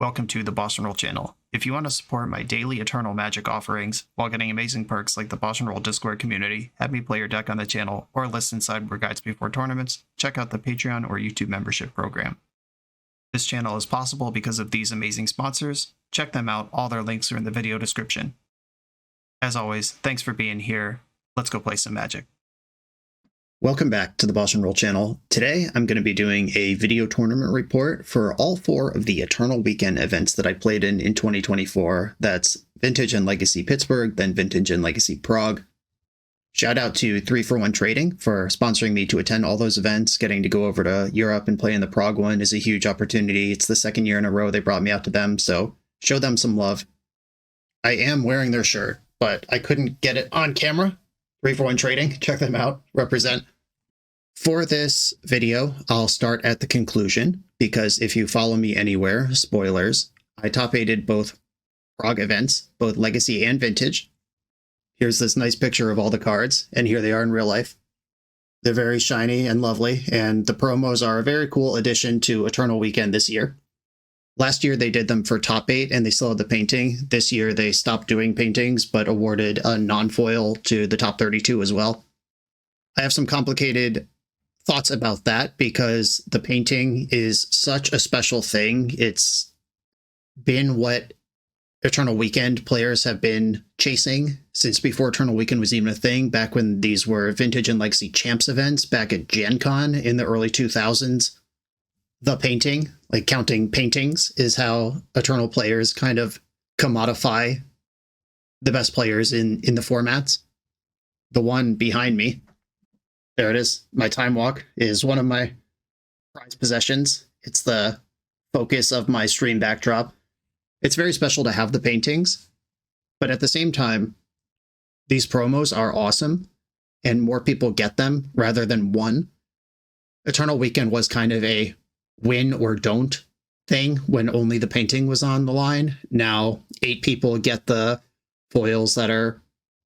welcome to the BoshNRoll channel. If you want to support my daily Eternal Magic offerings while getting amazing perks like the BoshNRoll Discord community, have me play your deck on the channel, or listen sideboard guides before tournaments, check out the Patreon or YouTube membership program. This channel is possible because of these amazing sponsors. Check them out, all their links are in the video description. As always, thanks for being here. Let's go play some Magic. Welcome back to the BoshNRoll channel. Today I'm going to be doing a video tournament report for all 4 of the Eternal Weekend events that I played in 2024. That's Vintage and Legacy Pittsburgh, then Vintage and Legacy Prague. Shout out to 3for1 Trading for sponsoring me to attend all those events. Getting to go over to Europe and play in the Prague one is a huge opportunity. It's the second year in a row they brought me out to them, so show them some love. I am wearing their shirt, but I couldn't get it on camera. 3for1 Trading, check them out, represent. For this video, I'll start at the conclusion, because if you follow me anywhere, spoilers, I top-8'd both Prague events, both Legacy and Vintage. Here's this nice picture of all the cards, and here they are in real life. They're very shiny and lovely, and the promos are a very cool addition to Eternal Weekend this year. Last year they did them for top 8 and they still had the painting. This year they stopped doing paintings but awarded a non-foil to the top 32 as well. I have some complicated thoughts about that because the painting is such a special thing. It's been what Eternal Weekend players have been chasing since before Eternal Weekend was even a thing, back when these were Vintage and Legacy Champs events back at Gen Con in the early 2000s. The painting, like counting paintings, is how Eternal players kind of commodify the best players in the formats. The one behind me, there it is, my Time Walk, is one of my prized possessions. It's the focus of my stream backdrop. It's very special to have the paintings, but at the same time, these promos are awesome, and more people get them rather than one. Eternal Weekend was kind of a win or don't thing when only the painting was on the line. Now 8 people get the foils that are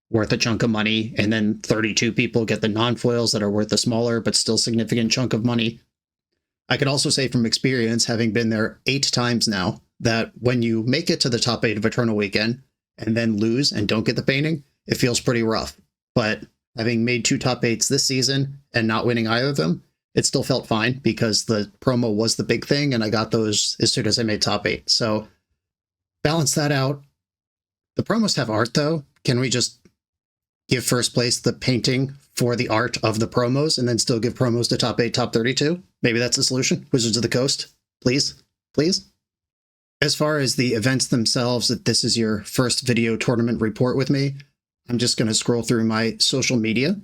worth a chunk of money, and then 32 people get the non-foils that are worth a smaller but still significant chunk of money. I can also say from experience, having been there 8 times now, that when you make it to the top 8 of Eternal Weekend and then lose and don't get the painting, it feels pretty rough. But having made 2 top 8s this season and not winning either of them, it still felt fine because the promo was the big thing and I got those as soon as I made top 8. So balance that out. The promos have art though. Can we just give first place the painting for the art of the promos and then still give promos to top 8, top 32? Maybe that's the solution. Wizards of the Coast, please, please. As far as the events themselves, if this is your first video tournament report with me, I'm just going to scroll through my social media.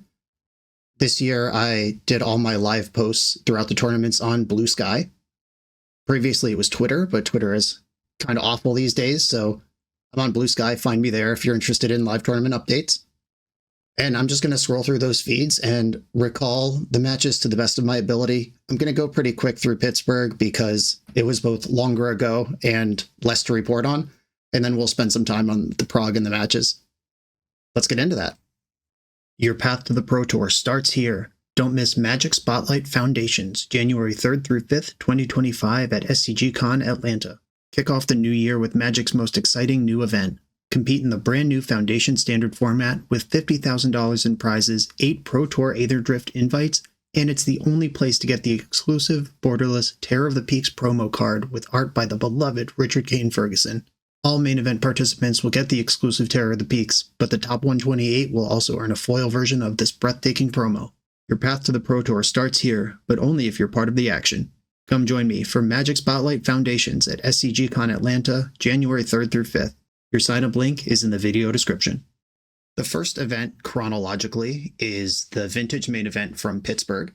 This year, I did all my live posts throughout the tournaments on Blue Sky. Previously, it was Twitter, but Twitter is kind of awful these days, so I'm on Blue Sky. Find me there if you're interested in live tournament updates. And I'm just going to scroll through those feeds and recall the matches to the best of my ability. I'm going to go pretty quick through Pittsburgh because it was both longer ago and less to report on, and then we'll spend some time on the Prague and the matches. Let's get into that. Your path to the Pro Tour starts here. Don't miss Magic Spotlight Foundations, January 3rd through 5th, 2025 at SCG Con Atlanta. Kick off the new year with Magic's most exciting new event. Compete in the brand new Foundation Standard format with $50,000 in prizes, 8 Pro Tour Aether Drift invites, and it's the only place to get the exclusive, borderless Terror of the Peaks promo card with art by the beloved Richard Kane Ferguson. All main event participants will get the exclusive Terror of the Peaks, but the top 128 will also earn a foil version of this breathtaking promo. Your path to the Pro Tour starts here, but only if you're part of the action. Come join me for Magic Spotlight Foundations at SCG Con Atlanta, January 3rd through 5th. Your sign-up link is in the video description. The first event, chronologically, is the Vintage main event from Pittsburgh.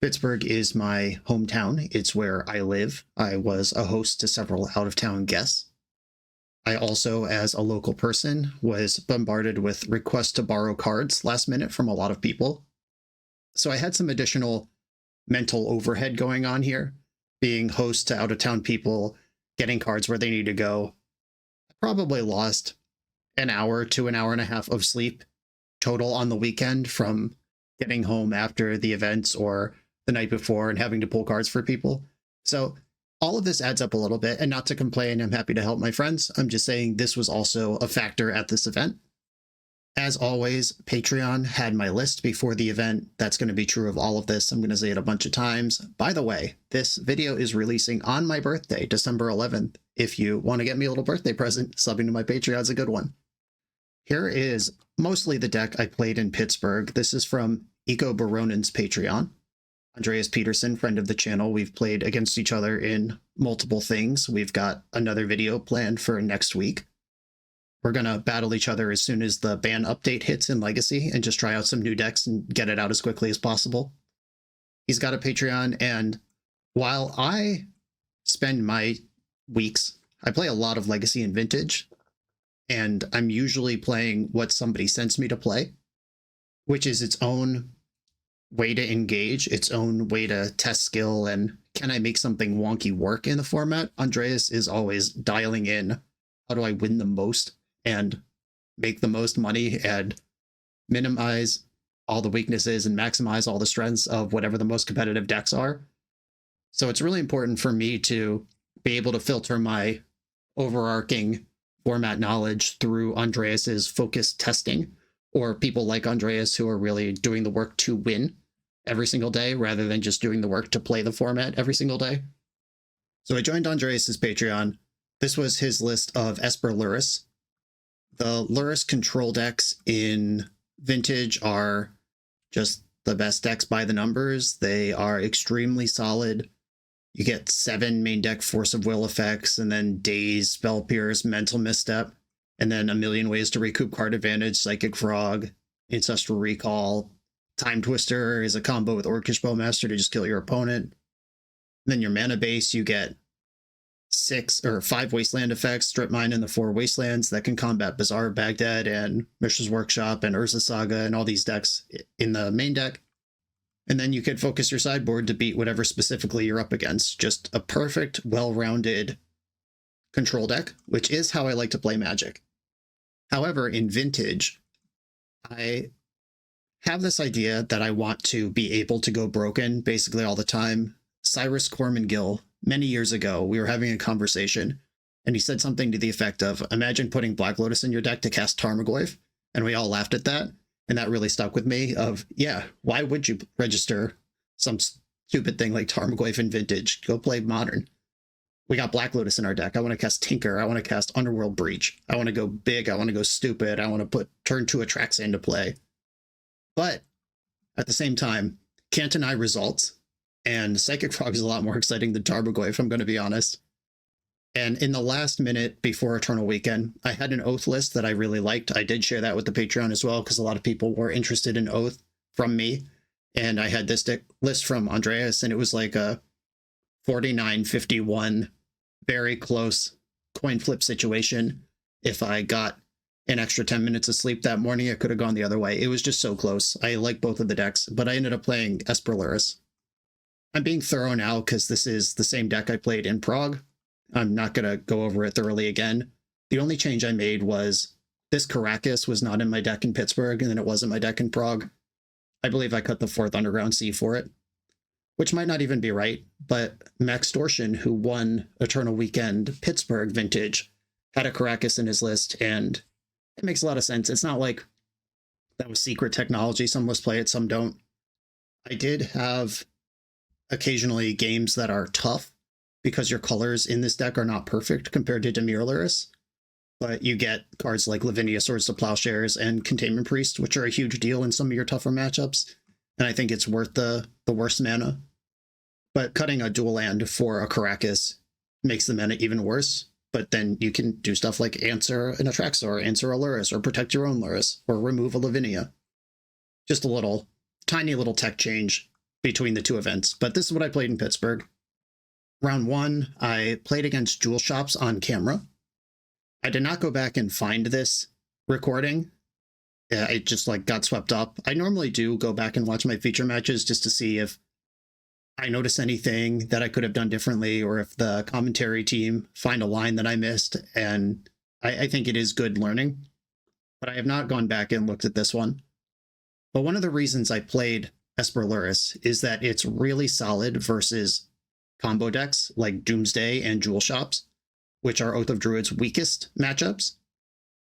Pittsburgh is my hometown. It's where I live. I was a host to several out-of-town guests. I also, as a local person, was bombarded with requests to borrow cards last minute from a lot of people. So I had some additional mental overhead going on here, being host to out-of-town people, getting cards where they need to go. I probably lost an hour to an hour and a half of sleep total on the weekend from getting home after the events or the night before and having to pull cards for people. So All of this adds up a little bit, and not to complain, I'm happy to help my friends. I'm just saying this was also a factor at this event. As always, Patreon had my list before the event. That's going to be true of all of this. I'm going to say it a bunch of times. By the way, this video is releasing on my birthday, December 11th. If you want to get me a little birthday present, subbing to my Patreon is a good one. Here is mostly the deck I played in Pittsburgh. This is from Eco Baronen's Patreon. Andreas Peterson, friend of the channel. We've played against each other in multiple things. We've got another video planned for next week. We're going to battle each other as soon as the ban update hits in Legacy and just try out some new decks and get it out as quickly as possible. He's got a Patreon, and while I spend my weeks, I play a lot of Legacy and Vintage, and I'm usually playing what somebody sends me to play, which is its own way to engage, its own way to test skill, and can I make something wonky work in the format? Andreas is always dialing in, how do I win the most and make the most money and minimize all the weaknesses and maximize all the strengths of whatever the most competitive decks are. So it's really important for me to be able to filter my overarching format knowledge through Andreas's focused testing, or people like Andreas who are really doing the work to win every single day rather than just doing the work to play the format every single day. So I joined Andreas's Patreon. This was his list of Esper Lurrus. The Lurrus control decks in Vintage are just the best decks by the numbers. They are extremely solid. You get 7 main deck Force of Will effects, and then Daze, Spell Pierce, Mental Misstep, and then a million ways to recoup card advantage, Psychic Frog, Ancestral Recall. Time Twister is a combo with Orcish Bowmaster to just kill your opponent. And then your mana base, you get 6 or 5 Wasteland effects, Strip Mine and the 4 Wastelands that can combat Bazaar, Baghdad, and Mishra's Workshop, and Urza Saga, and all these decks in the main deck. And then you could focus your sideboard to beat whatever specifically you're up against. Just a perfect, well-rounded control deck, which is how I like to play Magic. However, in Vintage, I have this idea that I want to be able to go broken basically all the time. Cyrus Cormangill, many years ago, we were having a conversation, and he said something to the effect of, imagine putting Black Lotus in your deck to cast Tarmogoyf, and we all laughed at that. And that really stuck with me of, yeah, why would you register some stupid thing like Tarmogoyf in Vintage? Go play Modern. We got Black Lotus in our deck. I want to cast Tinker. I want to cast Underworld Breach. I want to go big. I want to go stupid. I want to put turn 2 Atraxa into play. But at the same time, can't deny results. And Psychic Frog is a lot more exciting than Tarmogoyf, if I'm going to be honest. And in the last minute before Eternal Weekend, I had an Oath list that I really liked. I did share that with the Patreon as well, because a lot of people were interested in Oath from me. And I had this deck list from Andreas, and it was like a 49-51, very close coin flip situation. If I got an extra 10 minutes of sleep that morning, it could have gone the other way. It was just so close. I like both of the decks, but I ended up playing Esper Lurrus. I'm being thorough now because this is the same deck I played in Prague. I'm not going to go over it thoroughly again. The only change I made was this Caracas was not in my deck in Pittsburgh, and then it was in my deck in Prague. I believe I cut the 4th Underground Sea for it, which might not even be right, but Max Dorshin, who won Eternal Weekend Pittsburgh Vintage, had a Caracas in his list, and it makes a lot of sense. It's not like that was secret technology. Some lists play it, some don't. I did have occasionally games that are tough because your colors in this deck are not perfect compared to Dimir Lurrus, but you get cards like Lavinia Swords to Plowshares and Containment Priest, which are a huge deal in some of your tougher matchups, and I think it's worth the worst mana. But cutting a dual land for a Caracas makes the mana even worse, but then you can do stuff like answer an Atraxa, or answer a Lurrus, or protect your own Lurrus, or remove a Lavinia. Just a little, tiny little tech change between the two events, but this is what I played in Pittsburgh. Round 1, I played against Jewel Shops on camera. I did not go back and find this recording. It just got swept up. I normally do go back and watch my feature matches just to see if I notice anything that I could have done differently, or if the commentary team find a line that I missed, and I think it is good learning. But I have not gone back and looked at this one. But one of the reasons I played Esper Lurrus is that it's really solid versus combo decks like Doomsday and Jewel Shops, which are Oath of Druid's weakest matchups.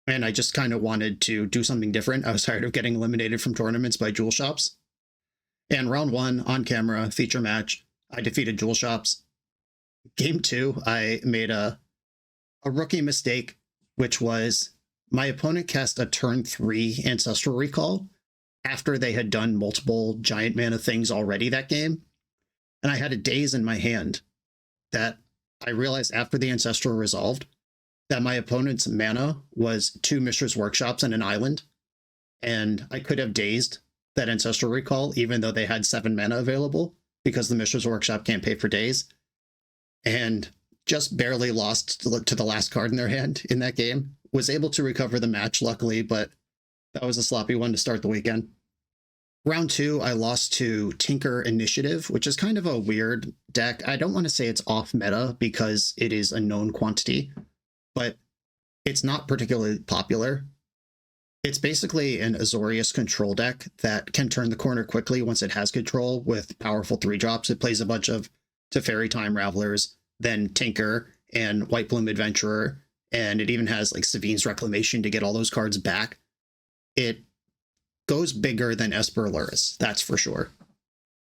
And I just kind of wanted to do something different. I was tired of getting eliminated from tournaments by Jewel Shops. And round 1, on camera, feature match, I defeated Jewel Shops. Game 2, I made a rookie mistake, which was my opponent cast a turn 3 Ancestral Recall after they had done multiple giant mana things already that game. And I had a Daze in my hand that I realized after the Ancestral resolved that my opponent's mana was 2 Mishra's Workshops and an island. And I could have dazed that Ancestral Recall even though they had 7 mana available because the Mishra's Workshop can't pay for days. And just barely lost to the last card in their hand in that game. Was able to recover the match, luckily, but that was a sloppy one to start the weekend. Round 2, I lost to Tinker Initiative, which is kind of a weird deck. I don't want to say it's off meta because it is a known quantity, but it's not particularly popular. It's basically an Azorius control deck that can turn the corner quickly once it has control with powerful 3-drops. It plays a bunch of Teferi Time Ravelers, then Tinker and White Bloom Adventurer, and it even has like Savine's Reclamation to get all those cards back. It goes bigger than Esper Lurrus, that's for sure.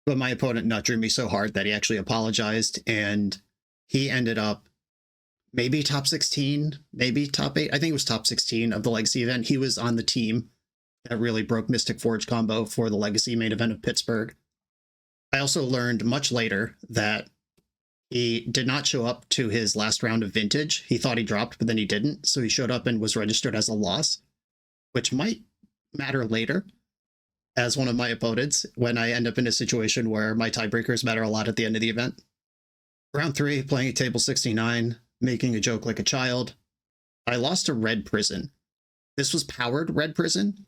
But my opponent nut drew me so hard that he actually apologized, and he ended up maybe top 16, maybe top 8. I think it was top 16 of the Legacy event. He was on the team that really broke Mystic Forge combo for the Legacy main event of Pittsburgh. I also learned much later that he did not show up to his last round of Vintage. He thought he dropped, but then he didn't. So he showed up and was registered as a loss, which might matter later as one of my opponents when I end up in a situation where my tiebreakers matter a lot at the end of the event. Round 3, playing at table 69, making a joke like a child. I lost to Red Prison. This was powered Red Prison.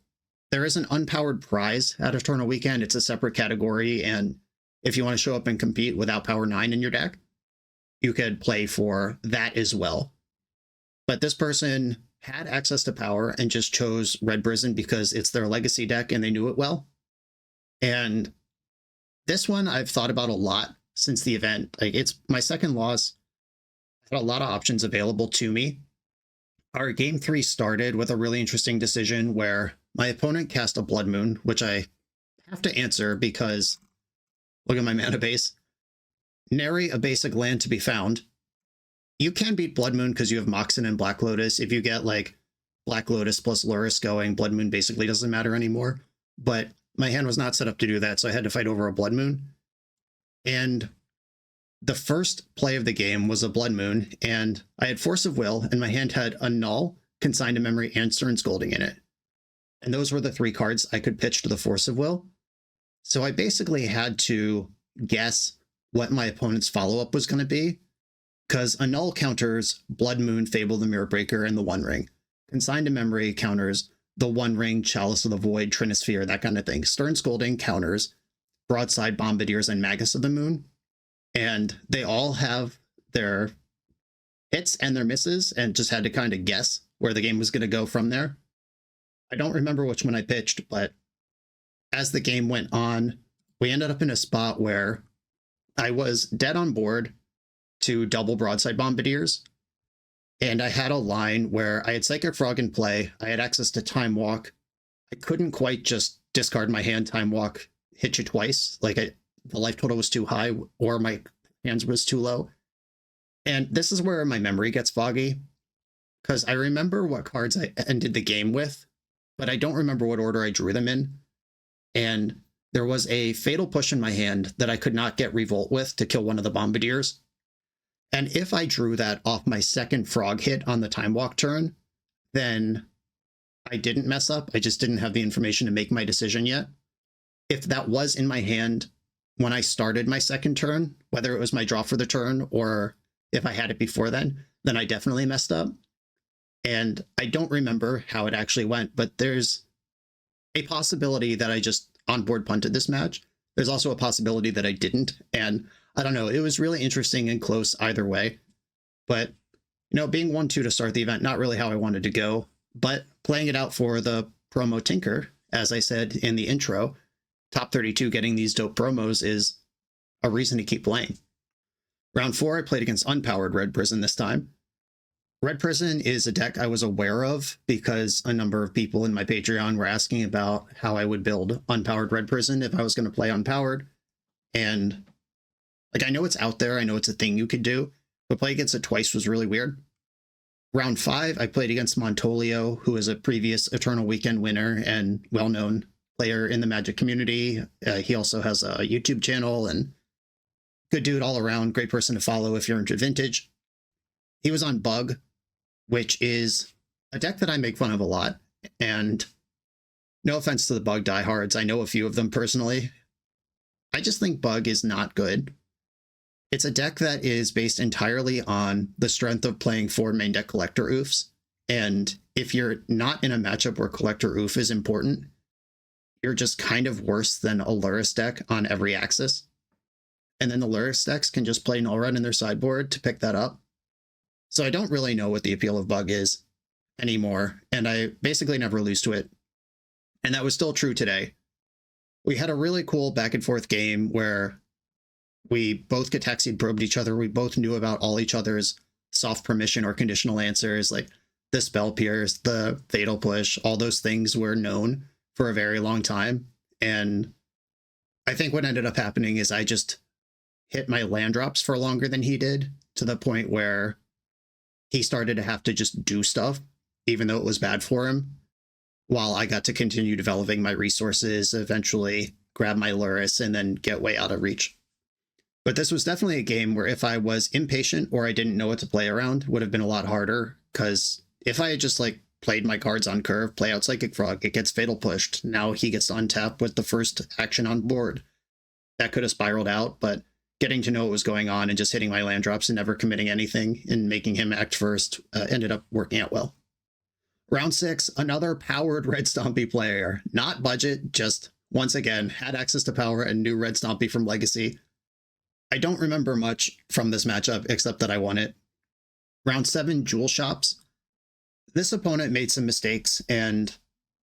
There is an unpowered prize at Eternal Weekend. It's a separate category, and if you want to show up and compete without power 9 in your deck, you could play for that as well. But this person had access to power and just chose Red Prison because it's their Legacy deck and they knew it well. And this one I've thought about a lot since the event. Like, it's my second loss. I had a lot of options available to me. Our game 3 started with a really interesting decision where my opponent cast a Blood Moon, which I have to answer because look at my mana base. Nary a basic land to be found. You can beat Blood Moon because you have Moxen and Black Lotus. If you get like Black Lotus plus Lurrus going, Blood Moon basically doesn't matter anymore. But my hand was not set up to do that, so I had to fight over a Blood Moon. And the first play of the game was a Blood Moon, and I had Force of Will, and my hand had Annul, Consign to Memory, and Stern Scolding in it. And those were the 3 cards I could pitch to the Force of Will. So I basically had to guess what my opponent's follow-up was going to be, because Annul counters Blood Moon, Fable the Mirror Breaker, and the One Ring. Consign to Memory counters the One Ring, Chalice of the Void, Trinisphere, that kind of thing. Stern Scolding counters Broadside Bombardiers and Magus of the Moon. And they all have their hits and their misses, and just had to kind of guess where the game was going to go from there. I don't remember which one I pitched, but as the game went on, we ended up in a spot where I was dead on board to double Broadside Bombardiers, and I had a line where I had Psychic Frog in play, I had access to Time Walk. I couldn't quite just discard my hand, Time Walk, hit you twice. Like, the life total was too high, or my hands was too low. And this is where my memory gets foggy, because I remember what cards I ended the game with, but I don't remember what order I drew them in. And there was a Fatal Push in my hand that I could not get Revolt with to kill one of the Bombardiers. And if I drew that off my second Frog hit on the Time Walk turn, then I didn't mess up. I just didn't have the information to make my decision yet. If that was in my hand when I started my second turn, whether it was my draw for the turn or if I had it before then I definitely messed up. And I don't remember how it actually went, but there's a possibility that I just onboard punted this match. There's also a possibility that I didn't. And I don't know, it was really interesting and close either way. But, you know, being 1-2 to start the event, not really how I wanted to go, but playing it out for the promo Tinker, as I said in the intro, top 32 getting these dope promos is a reason to keep playing. Round 4, I played against Unpowered Red Prison this time. Red Prison is a deck I was aware of because a number of people in my Patreon were asking about how I would build Unpowered Red Prison if I was going to play Unpowered. And like, I know it's out there, I know it's a thing you could do, but playing against it twice was really weird. Round 5, I played against Montolio, who is a previous Eternal Weekend winner and well-known player in the Magic community. He also has a YouTube channel and good dude all around, great person to follow if you're into Vintage. He was on Bug, which is a deck that I make fun of a lot. And no offense to the Bug diehards, I know a few of them personally. I just think Bug is not good. It's a deck that is based entirely on the strength of playing 4 main deck Collector Oofs. And if you're not in a matchup where Collector Oof is important, you're just kind of worse than a Lurrus deck on every axis. And then the Lurrus decks can just play Null Run in their sideboard to pick that up. So I don't really know what the appeal of Bug is anymore, and I basically never lose to it. And that was still true today. We had a really cool back and forth game where we both Gataxian probed each other. We both knew about all each other's soft permission or conditional answers, like the Spell Pierce, the Fatal Push, all those things were known for a very long time. And I think what ended up happening is I just hit my land drops for longer than he did, to the point where he started to have to just do stuff, even though it was bad for him, while I got to continue developing my resources, eventually grab my Lurrus, and then get way out of reach. But this was definitely a game where if I was impatient or I didn't know what to play around, would have been a lot harder, because if I had just like played my cards on curve, play out Psychic Frog, it gets Fatal Pushed, now he gets to untap with the first action on board. That could have spiraled out, but getting to know what was going on and just hitting my land drops and never committing anything and making him act first ended up working out well. Round 6, another powered Red Stompy player, not budget, just once again had access to power and knew Red Stompy from Legacy. I don't remember much from this matchup except that I won it. Round 7, Jewel Shops. This opponent made some mistakes, and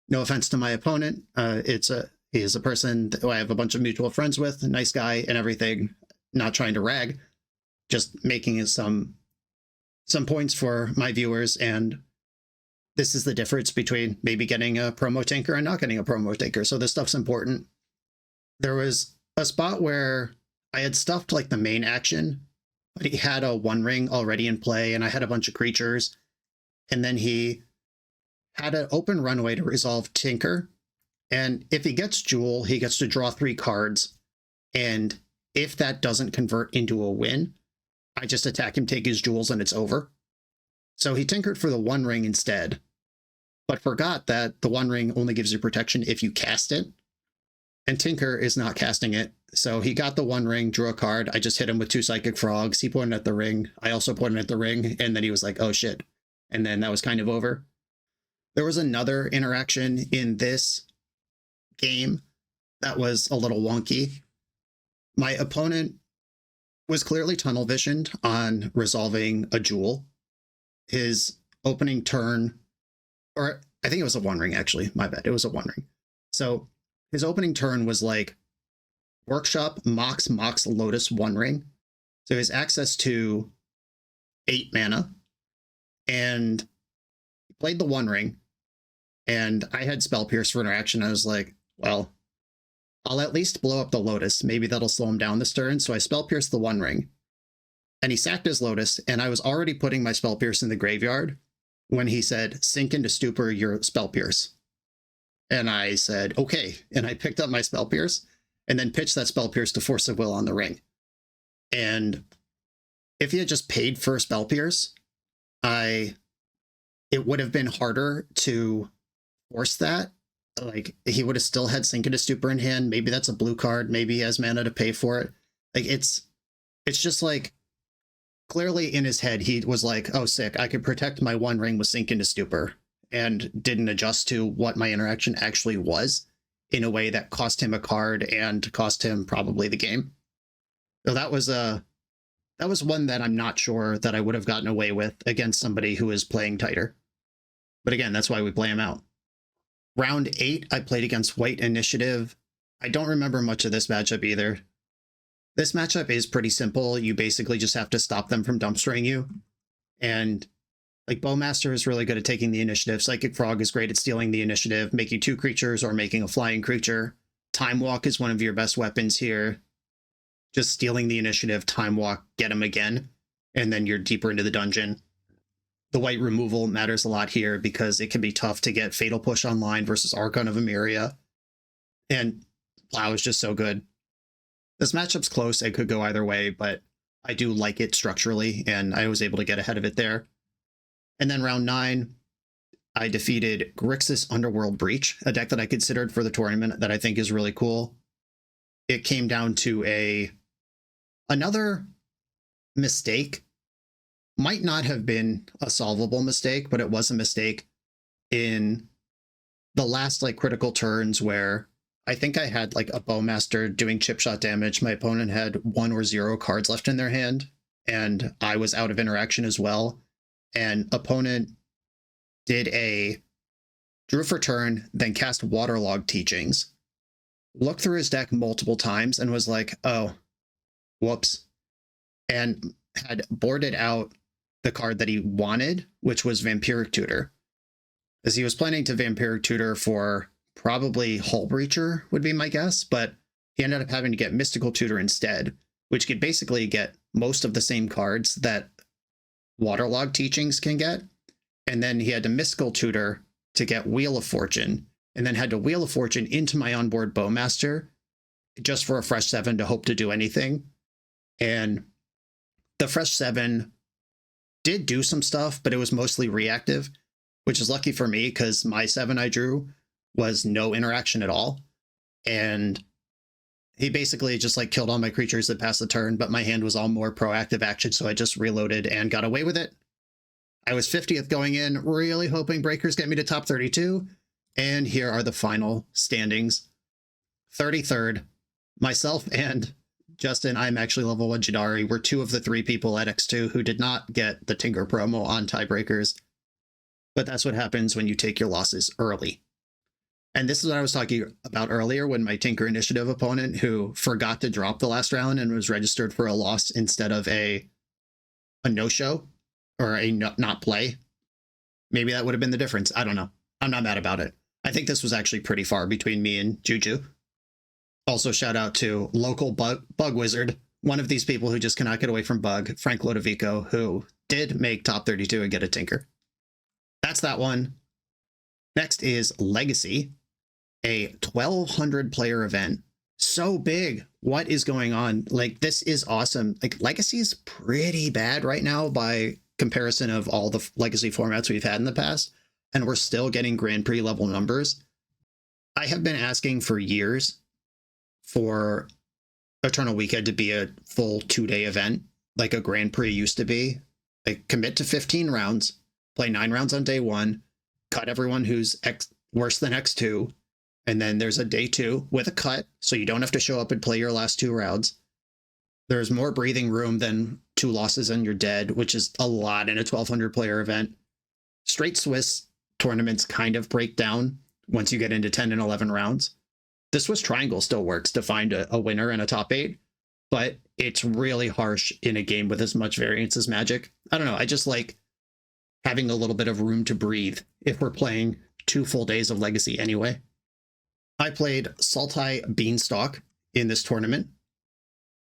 no offense to my opponent, he is a person who I have a bunch of mutual friends with, a nice guy and everything, not trying to rag, just making some points for my viewers. And this is the difference between maybe getting a promo tanker and not getting a promo tanker. So this stuff's important. There was a spot where I had stuffed like the main action, but he had a One Ring already in play and I had a bunch of creatures. And then he had an open runway to resolve Tinker. And if he gets Jewel, he gets to draw 3 cards. And if that doesn't convert into a win, I just attack him, take his jewels, and it's over. So he tinkered for the One Ring instead, but forgot that the One Ring only gives you protection if you cast it. And Tinker is not casting it. So he got the One Ring, drew a card. I just hit him with 2 Psychic Frogs. He pointed at the ring. I also pointed at the ring. And then he was like, oh shit. And then that was kind of over. There was another interaction in this game that was a little wonky. My opponent was clearly tunnel visioned on resolving a jewel. His opening turn, or I think it was a One Ring actually, my bad, it was a One Ring. So his opening turn was like Workshop, Mox, Lotus, One Ring. So he has access to 8 mana, and he played the One Ring, and I had Spell Pierce for interaction. I was like, well, I'll at least blow up the Lotus. Maybe that'll slow him down this turn. So I Spell Pierce the One Ring. And he sacked his Lotus, and I was already putting my Spell Pierce in the graveyard when he said, sink into stupor your Spell Pierce. And I said, okay. And I picked up my Spell Pierce and then pitched that Spell Pierce to Force of Will on the ring. And if he had just paid for Spell Pierce, it would have been harder to force that. Like, he would have still had Sink into Stupor in hand. Maybe that's a blue card. Maybe he has mana to pay for it. Like, it's just like, clearly in his head, he was like, oh, sick, I could protect my One Ring with Sink into Stupor, and didn't adjust to what my interaction actually was in a way that cost him a card and cost him probably the game. So that was one that I'm not sure that I would have gotten away with against somebody who is playing tighter. But again, that's why we play him out. Round 8, I played against White Initiative. I don't remember much of this matchup either. This matchup is pretty simple. You basically just have to stop them from dumpstering you. And like Bowmaster is really good at taking the initiative. Psychic Frog is great at stealing the initiative, making 2 creatures or making a flying creature. Time Walk is one of your best weapons here. Just stealing the initiative, Time Walk, get him again, and then you're deeper into the dungeon. The white removal matters a lot here because it can be tough to get Fatal Push online versus Archon of Emeria. And Plow is just so good. This matchup's close. It could go either way, but I do like it structurally, and I was able to get ahead of it there. And then round 9, I defeated Grixis Underworld Breach, a deck that I considered for the tournament that I think is really cool. It came down to another mistake. Might not have been a solvable mistake, but it was a mistake in the last like critical turns where I think I had like a Bowmaster doing chip shot damage. My opponent had 1 or 0 cards left in their hand, and I was out of interaction as well. And opponent drew for turn, then cast Waterlog Teachings, looked through his deck multiple times and was like, oh, whoops, and had boarded out the card that he wanted, which was Vampiric Tutor. As he was planning to Vampiric Tutor for probably Hull Breacher would be my guess, but he ended up having to get Mystical Tutor instead, which could basically get most of the same cards that Waterlog Teachings can get. And then he had to Mystical Tutor to get Wheel of Fortune, and then had to Wheel of Fortune into my onboard Bowmaster just for a fresh 7 to hope to do anything. And the fresh 7 did do some stuff, but it was mostly reactive, which is lucky for me because my 7 I drew was no interaction at all. And he basically just like killed all my creatures that passed the turn, but my hand was all more proactive action, so I just reloaded and got away with it. I was 50th going in, really hoping breakers get me to top 32, and here are the final standings. 33rd, myself and Justin, I'm actually level 1 Jadari, were 2 of the 3 people at X2 who did not get the Tinker promo on tiebreakers. But that's what happens when you take your losses early. And this is what I was talking about earlier when my Tinker Initiative opponent, who forgot to drop the last round and was registered for a loss instead of a no-show or a not play. Maybe that would have been the difference. I don't know. I'm not mad about it. I think this was actually pretty far between me and Juju. Also, shout out to local bug wizard, one of these people who just cannot get away from bug, Frank Lodovico, who did make top 32 and get a Tinker. That's that one. Next is Legacy, a 1,200 player event. So big. What is going on? Like, this is awesome. Like, Legacy is pretty bad right now by comparison of all the Legacy formats we've had in the past, and we're still getting Grand Prix level numbers. I have been asking for years for Eternal Weekend to be a full 2-day event, like a Grand Prix used to be. Like, commit to 15 rounds, play 9 rounds on day 1, cut everyone who's worse than X2, and then there's a day 2 with a cut, so you don't have to show up and play your last 2 rounds. There's more breathing room than 2 losses and you're dead, which is a lot in a 1,200 player event. Straight Swiss tournaments kind of break down once you get into 10 and 11 rounds. The Swiss Triangle still works to find a winner and a top 8, but it's really harsh in a game with as much variance as Magic. I don't know, I just like having a little bit of room to breathe if we're playing 2 full days of Legacy anyway. I played Sultai Beanstalk in this tournament,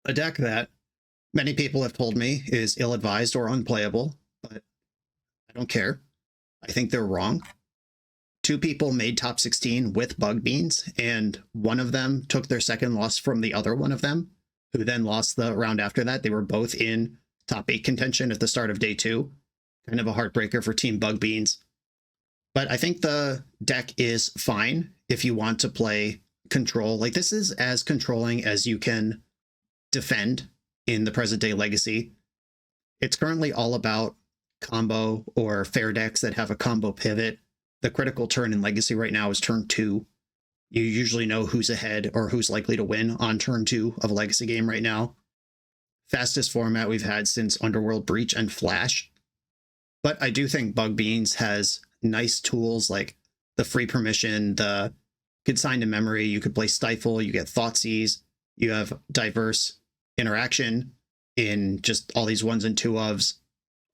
a deck that many people have told me is ill-advised or unplayable, but I don't care. I think they're wrong. 2 people made top 16 with Bug Beans, and one of them took their second loss from the other one of them, who then lost the round after that. They were both in top 8 contention at the start of day 2. Kind of a heartbreaker for Team Bug Beans. But I think the deck is fine if you want to play control. Like, this is as controlling as you can defend in the present day Legacy. It's currently all about combo or fair decks that have a combo pivot. The critical turn in Legacy right now is turn 2. You usually know who's ahead or who's likely to win on turn 2 of a Legacy game right now. Fastest format we've had since Underworld Breach and Flash. But I do think Bug Beans has nice tools like the free permission, the consign to memory. You could play Stifle, you get Thoughtseize, you have diverse interaction in just all these ones and two ofs,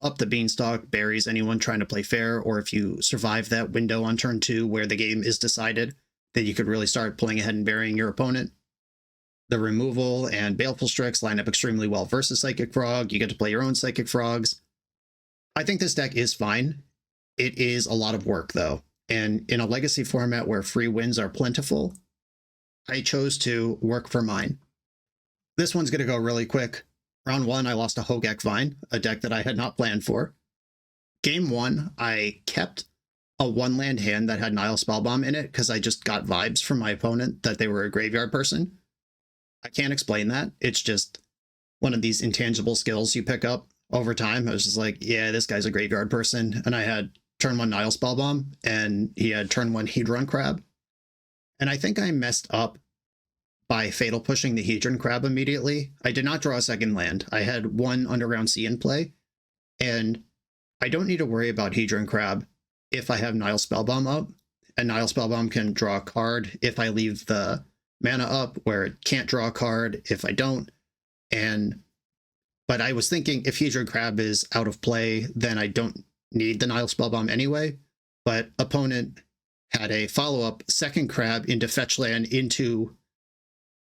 up the Beanstalk, buries anyone trying to play fair, or if you survive that window on turn 2 where the game is decided, then you could really start pulling ahead and burying your opponent. The removal and Baleful Strix line up extremely well versus Psychic Frog. You get to play your own Psychic Frogs. I think this deck is fine. It is a lot of work, though. And in a Legacy format where free wins are plentiful, I chose to work for mine. This one's going to go really quick. Round 1, I lost a Hogak Vine, a deck that I had not planned for. Game 1, I kept a 1-land hand that had Nile Spellbomb in it because I just got vibes from my opponent that they were a graveyard person. I can't explain that. It's just one of these intangible skills you pick up over time. I was just like, yeah, this guy's a graveyard person. And I had turn 1 Nile Spellbomb, and he had turn 1 Hedron Crab. And I think I messed up by fatal pushing the Hedron Crab immediately. I did not draw a second land. I had 1 Underground Sea in play, and I don't need to worry about Hedron Crab if I have Nile Spellbomb up, and Nile Spellbomb can draw a card if I leave the mana up, where it can't draw a card if I don't. But I was thinking if Hedron Crab is out of play, then I don't need the Nile Spellbomb anyway. But opponent had a follow-up second crab into fetch land into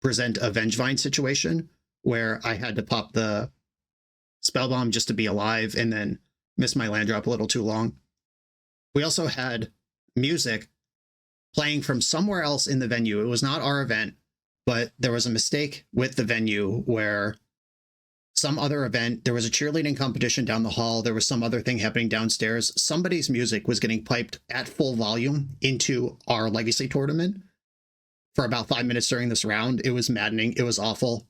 present a Vengevine situation where I had to pop the Spellbomb just to be alive and then miss my land drop a little too long. We also had music playing from somewhere else in the venue. It was not our event, but there was a mistake with the venue where some other event, there was a cheerleading competition down the hall, there was some other thing happening downstairs. Somebody's music was getting piped at full volume into our Legacy tournament for about 5 minutes during this round. It was maddening. It was awful.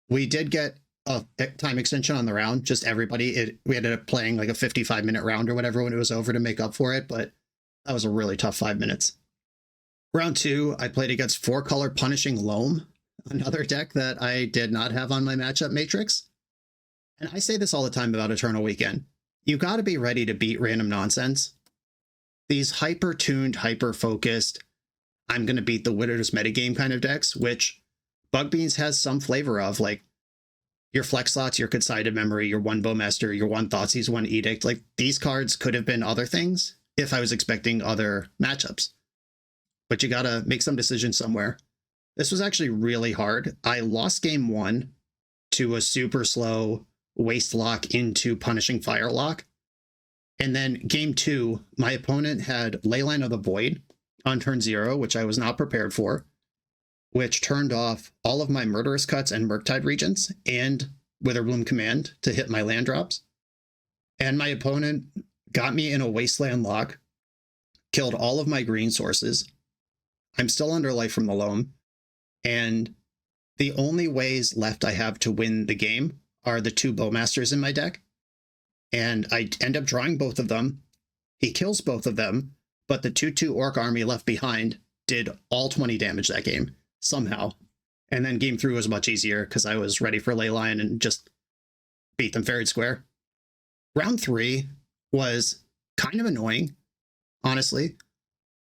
We did get a time extension on the round, just everybody. We ended up playing like a 55-minute round or whatever when it was over to make up for it, but that was a really tough 5 minutes. Round 2, I played against 4-color Punishing Loam, another deck that I did not have on my matchup matrix. And I say this all the time about Eternal Weekend. You got to be ready to beat random nonsense. These hyper-tuned, hyper-focused, I'm going to beat the Widow's metagame kind of decks, which Bugbeans has some flavor of, like your Flex Slots, your Consigned Memory, your 1 Bowmaster, your 1 Thoughtseize, 1 Edict. Like, these cards could have been other things if I was expecting other matchups. But you got to make some decisions somewhere. This was actually really hard. I lost game 1 to a super slow Waste Lock into Punishing Firelock. And then game 2, my opponent had Leyline of the Void on turn 0, which I was not prepared for, which turned off all of my Murderous Cuts and Murktide Regents and Witherbloom Command to hit my land drops. And my opponent got me in a Wasteland lock, killed all of my green sources. I'm still under life from the loam, and the only ways left I have to win the game are the 2 Bowmasters in my deck, and I end up drawing both of them. He kills both of them, but the 2/2 Orc army left behind did all 20 damage that game, somehow. And then game 3 was much easier because I was ready for Leyline and just beat them fair and square. Round 3 was kind of annoying, honestly.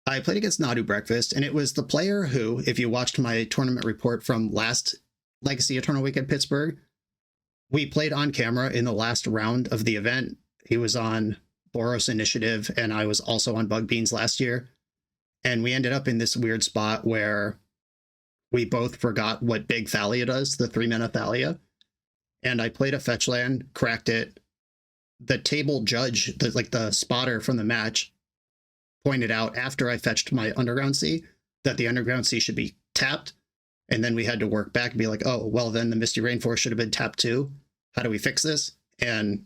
I played against Nadu Breakfast, and it was the player who, if you watched my tournament report from last Legacy Eternal Weekend Pittsburgh, we played on camera in the last round of the event. He was on Boros Initiative, and I was also on Bugbeans last year. And we ended up in this weird spot where we both forgot what big Thalia does, the 3-mana Thalia. And I played a fetch land, cracked it. The table judge, the spotter from the match, pointed out after I fetched my Underground Sea that the Underground Sea should be tapped. And then we had to work back and be like, oh, well, then the Misty Rainforest should have been tapped too. How do we fix this? And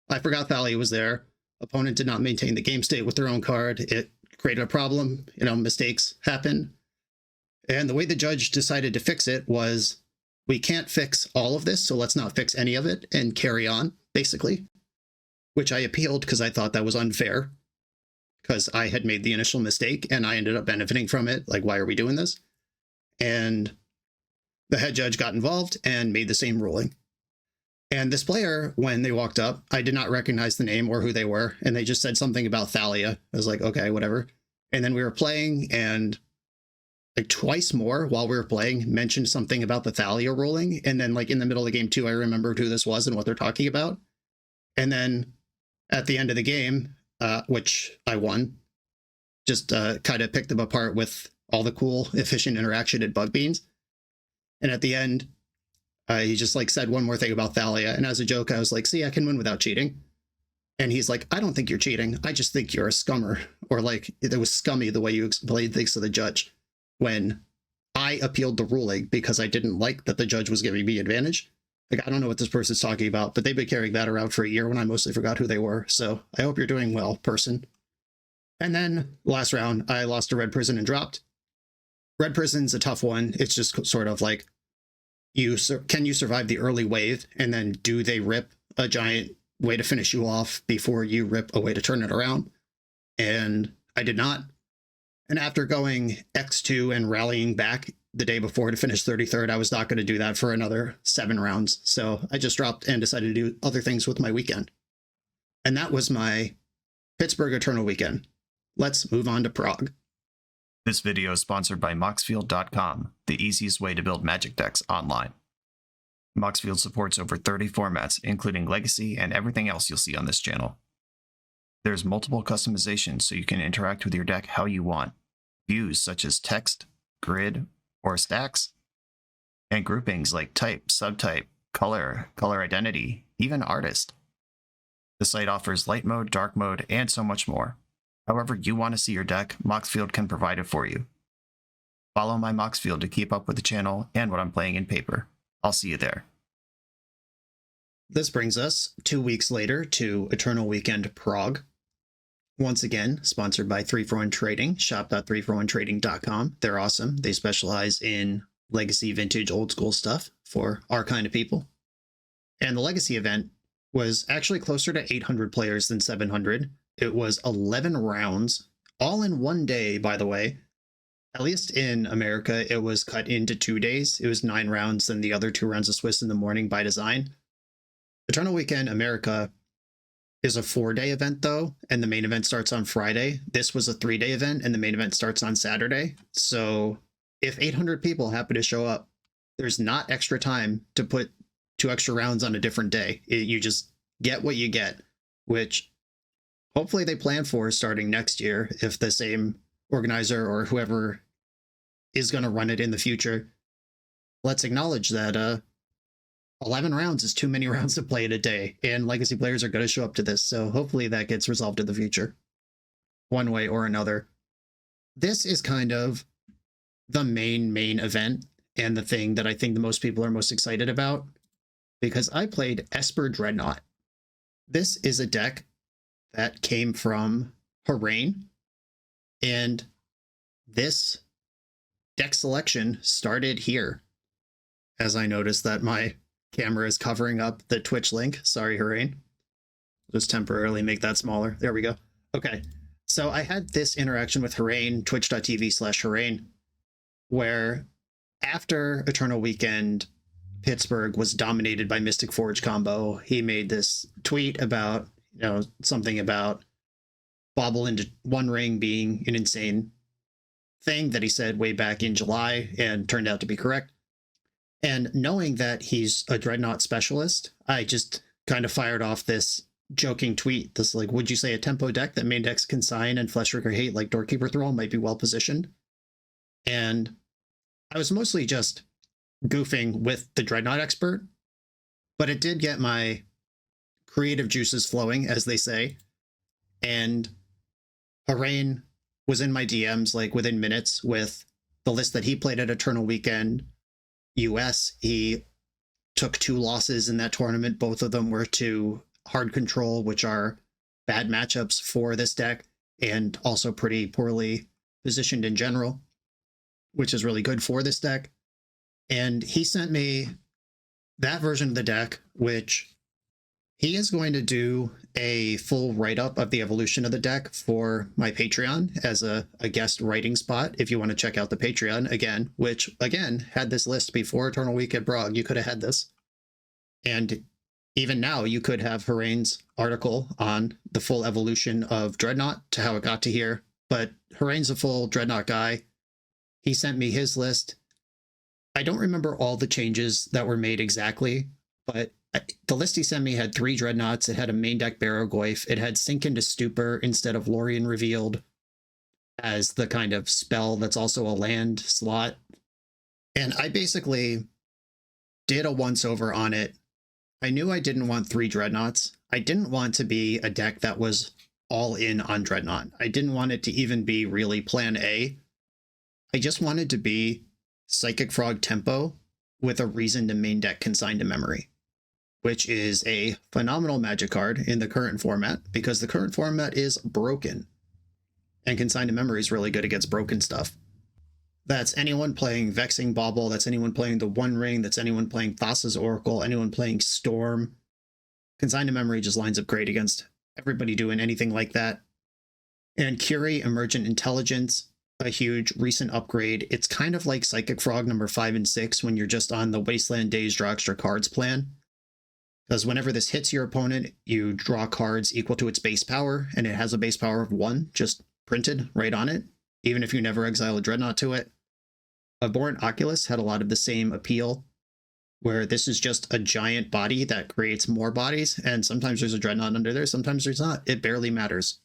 I forgot Thalia was there. Opponent did not maintain the game state with their own card. It created a problem. Mistakes happen. And the way the judge decided to fix it was, we can't fix all of this, so let's not fix any of it and carry on, basically. Which I appealed because I thought that was unfair, because I had made the initial mistake and I ended up benefiting from it. Like, why are we doing this? And the head judge got involved and made the same ruling. And this player, when they walked up, I did not recognize the name or who they were. And they just said something about Thalia. I was like, okay, whatever. And then we were playing, and like twice more while we were playing mentioned something about the Thalia rolling. And then like in the middle of the game too, I remembered who this was and what they're talking about. And then at the end of the game, which I won, just kind of picked them apart with all the cool, efficient interaction at Bug Beans. And at the end, he just like said one more thing about Thalia. And as a joke, I was like, see, I can win without cheating. And he's like, I don't think you're cheating. I just think you're a scummer. Or like, it was scummy the way you explained things to the judge. When I appealed the ruling because I didn't like that the judge was giving me advantage. Like, I don't know what this person's talking about, but they've been carrying that around for a year when I mostly forgot who they were. So I hope you're doing well, person. And then last round, I lost to Red Prison and dropped. Red Prison's a tough one. It's just sort of like, can you survive the early wave? And then do they rip a giant way to finish you off before you rip a way to turn it around? And I did not. And after going X2 and rallying back the day before to finish 33rd, I was not going to do that for another 7 rounds. So I just dropped and decided to do other things with my weekend. And that was my Pittsburgh Eternal weekend. Let's move on to Prague. This video is sponsored by Moxfield.com, the easiest way to build Magic decks online. Moxfield supports over 30 formats, including Legacy and everything else you'll see on this channel. There's multiple customizations so you can interact with your deck how you want. Views such as text, grid, or stacks, and groupings like type, subtype, color, color identity, even artist. The site offers light mode, dark mode, and so much more. However you want to see your deck, Moxfield can provide it for you. Follow my Moxfield to keep up with the channel and what I'm playing in paper. I'll see you there. This brings us 2 weeks later to Eternal Weekend Prague. Once again, sponsored by 3for1 Trading, shop.3for1trading.com. They're awesome. They specialize in legacy, vintage, old school stuff for our kind of people. And the Legacy event was actually closer to 800 players than 700. It was 11 rounds, all in one day, by the way. At least in America, it was cut into 2 days. It was 9 rounds, then the other 2 rounds of Swiss in the morning by design. Eternal Weekend America is a 4-day event, though, and the main event starts on Friday. This was a 3-day event, and the main event starts on Saturday. So if 800 people happen to show up, there's not extra time to put 2 extra rounds on a different day. You just get what you get, which hopefully they plan for starting next year if the same organizer or whoever is going to run it in the future. Let's acknowledge that 11 rounds is too many rounds to play in a day, and Legacy players are going to show up to this, so hopefully that gets resolved in the future, one way or another. This is kind of the main event, and the thing that I think the most people are most excited about, because I played Esper Dreadnought. This is a deck that came from Harain, and this deck selection started here. As I noticed that my camera is covering up the Twitch link. Sorry, Harain. Just temporarily make that smaller. There we go. Okay. So I had this interaction with Harain, twitch.tv/Harain, where after Eternal Weekend, Pittsburgh was dominated by Mystic Forge combo. He made this tweet about, something about Bobble into One Ring being an insane thing that he said way back in July and turned out to be correct. And knowing that he's a Dreadnought specialist, I just kind of fired off this joking tweet. This like, would you say a tempo deck that main decks consign and Fleshwrecker hate like Doorkeeper Thrall might be well positioned? And I was mostly just goofing with the Dreadnought expert, but it did get my creative juices flowing, as they say. And Harain was in my DMs like within minutes with the list that he played at Eternal Weekend US. He took 2 losses in that tournament. Both of them were to Hard Control, which are bad matchups for this deck, and also pretty poorly positioned in general, which is really good for this deck. And he sent me that version of the deck, which he is going to do a full write-up of the evolution of the deck for my Patreon as a guest writing spot. If you want to check out the Patreon again, which again had this list before Eternal Weekend Prague, you could have had this. And even now you could have Harain's article on the full evolution of Dreadnought to how it got to here. But Harain's a full Dreadnought guy. He sent me his list. I don't remember all the changes that were made exactly, but the list he sent me had 3 Dreadnoughts. It had a main deck Barrow-goyf. It had Sink into Stupor instead of Lorien Revealed as the kind of spell that's also a land slot. And I basically did a once-over on it. I knew I didn't want 3 Dreadnoughts. I didn't want to be a deck that was all in on Dreadnought. I didn't want it to even be really plan A. I just wanted to be Psychic Frog Tempo with a reason to main deck Consign to Memory, which is a phenomenal Magic card in the current format because the current format is broken. And Consign to Memory is really good against broken stuff. That's anyone playing Vexing Bauble, that's anyone playing the One Ring, that's anyone playing Thassa's Oracle, anyone playing Storm. Consign to Memory just lines up great against everybody doing anything like that. And Curie Emergent Intelligence, a huge recent upgrade. It's kind of like Psychic Frog number 5 and 6 when you're just on the Wasteland Days Draw Extra Cards plan. Because whenever this hits your opponent, you draw cards equal to its base power, and it has a base power of 1 just printed right on it, even if you never exile a Dreadnought to it. Abhorrent Oculus had a lot of the same appeal, where this is just a giant body that creates more bodies, and sometimes there's a Dreadnought under there, sometimes there's not. It barely matters.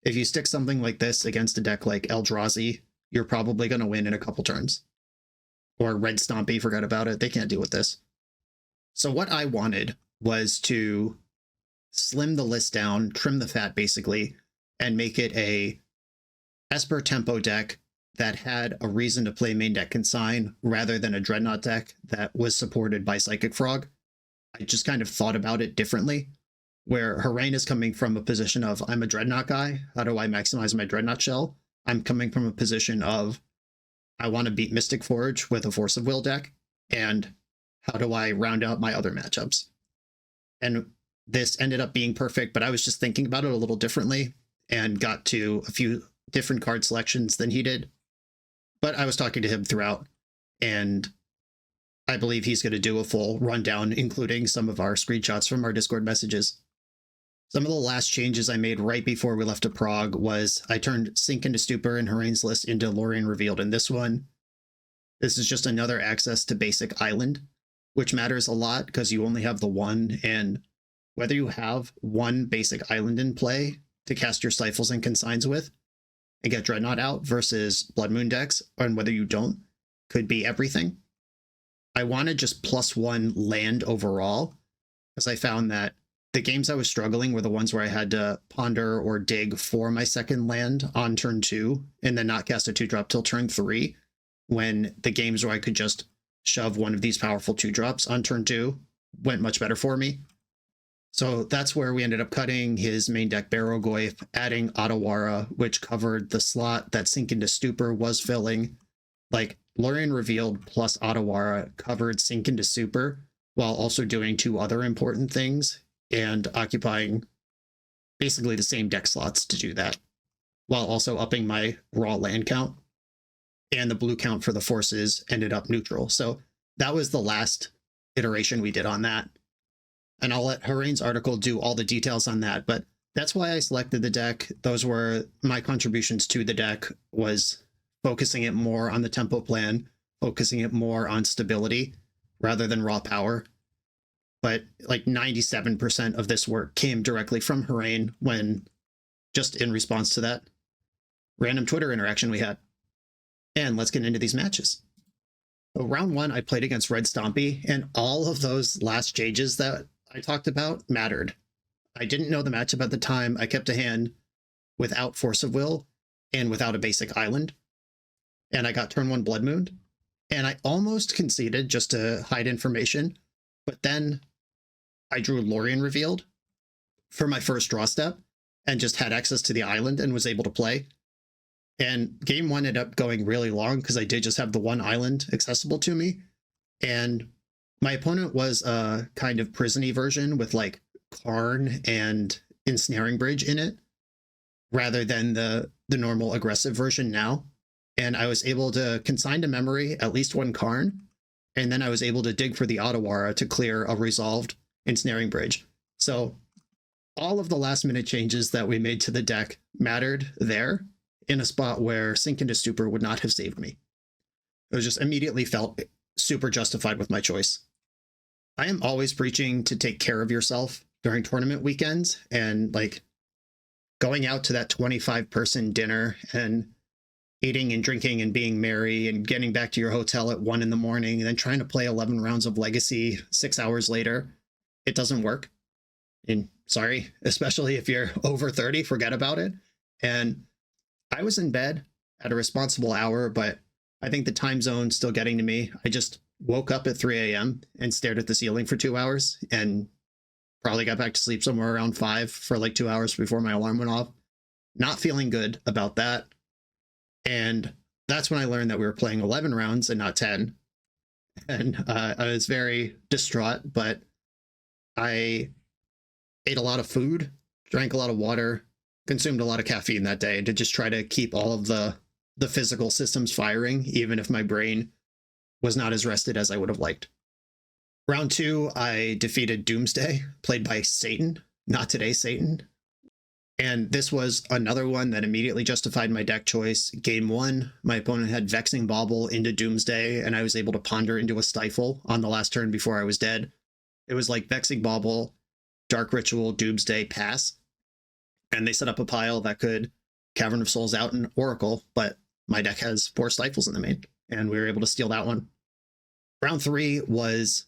If you stick something like this against a deck like Eldrazi, you're probably going to win in a couple turns. Or Red Stompy, forgot about it. They can't deal with this. So what I wanted was to slim the list down, trim the fat basically, and make it a Esper Tempo deck that had a reason to play main deck Consign rather than a Dreadnought deck that was supported by Psychic Frog. I just kind of thought about it differently, where Harain is coming from a position of, I'm a Dreadnought guy, how do I maximize my Dreadnought shell? I'm coming from a position of, I want to beat Mystic Forge with a Force of Will deck, and how do I round out my other matchups? And this ended up being perfect, but I was just thinking about it a little differently and got to a few different card selections than he did. But I was talking to him throughout, and I believe he's going to do a full rundown, including some of our screenshots from our Discord messages. Some of the last changes I made right before we left to Prague was I turned Sink into Stupor in Harain's list into Lorien Revealed in this one. This is just another access to basic island, which matters a lot because you only have the one, and whether you have one basic island in play to cast your Stifles and Consigns with and get Dreadnought out versus Blood Moon decks, and whether you don't, could be everything. I wanted just +1 land overall, because I found that the games I was struggling were the ones where I had to ponder or dig for my second land on turn 2, and then not cast a 2-drop till turn 3, when the games where I could just shove one of these powerful 2-drops on turn 2 went much better for me. So that's where we ended up cutting his main deck Barrow-goyf, adding Otawara, which covered the slot that Sink into Stupor was filling. Like, Lorien Revealed plus Otawara covered Sink into Stupor, while also doing 2 other important things, and occupying basically the same deck slots to do that, while also upping my raw land count. And the blue count for the forces ended up neutral. So that was the last iteration we did on that. And I'll let Harain's article do all the details on that, but that's why I selected the deck. Those were my contributions to the deck, was focusing it more on the tempo plan, focusing it more on stability rather than raw power. But like 97% of this work came directly from Harain, when just in response to that random Twitter interaction we had. And let's get into these matches. So round 1, I played against Red Stompy, and all of those last changes that I talked about mattered. I didn't know the matchup at the time. I kept a hand without Force of Will and without a basic island, and I got turn 1 Blood Moon, and I almost conceded just to hide information, but then I drew Lorien Revealed for my first draw step and just had access to the island and was able to play. And game 1 ended up going really long because I did just have the one island accessible to me, and my opponent was a kind of prison-y version with like Karn and Ensnaring Bridge in it, rather than the normal aggressive version now. And I was able to consign to memory at least 1 Karn, and then I was able to dig for the Otawara to clear a resolved Ensnaring Bridge. So all of the last minute changes that we made to the deck mattered there, in a spot where Sink into Stupor would not have saved me. It was just immediately felt super justified with my choice. I am always preaching to take care of yourself during tournament weekends, and like going out to that 25-person dinner and eating and drinking and being merry and getting back to your hotel at 1 a.m. and then trying to play 11 rounds of Legacy 6 hours later. It doesn't work. And sorry, especially if you're over 30, forget about it. And I was in bed at a responsible hour, but I think the time zone's still getting to me. I just woke up at 3 a.m. and stared at the ceiling for 2 hours and probably got back to sleep somewhere around 5 for like 2 hours before my alarm went off. Not feeling good about that. And that's when I learned that we were playing 11 rounds and not 10. And I was very distraught, but I ate a lot of food, drank a lot of water, consumed a lot of caffeine that day to just try to keep all of the physical systems firing, even if my brain was not as rested as I would have liked. Round 2, I defeated Doomsday, played by Satan, not today Satan. And this was another one that immediately justified my deck choice. Game 1, my opponent had Vexing Bauble into Doomsday, and I was able to ponder into a Stifle on the last turn before I was dead. It was like Vexing Bauble, Dark Ritual, Doomsday, pass. And they set up a pile that could Cavern of Souls out and Oracle, but my deck has 4 Stifles in the main, and we were able to steal that one. Round 3 was,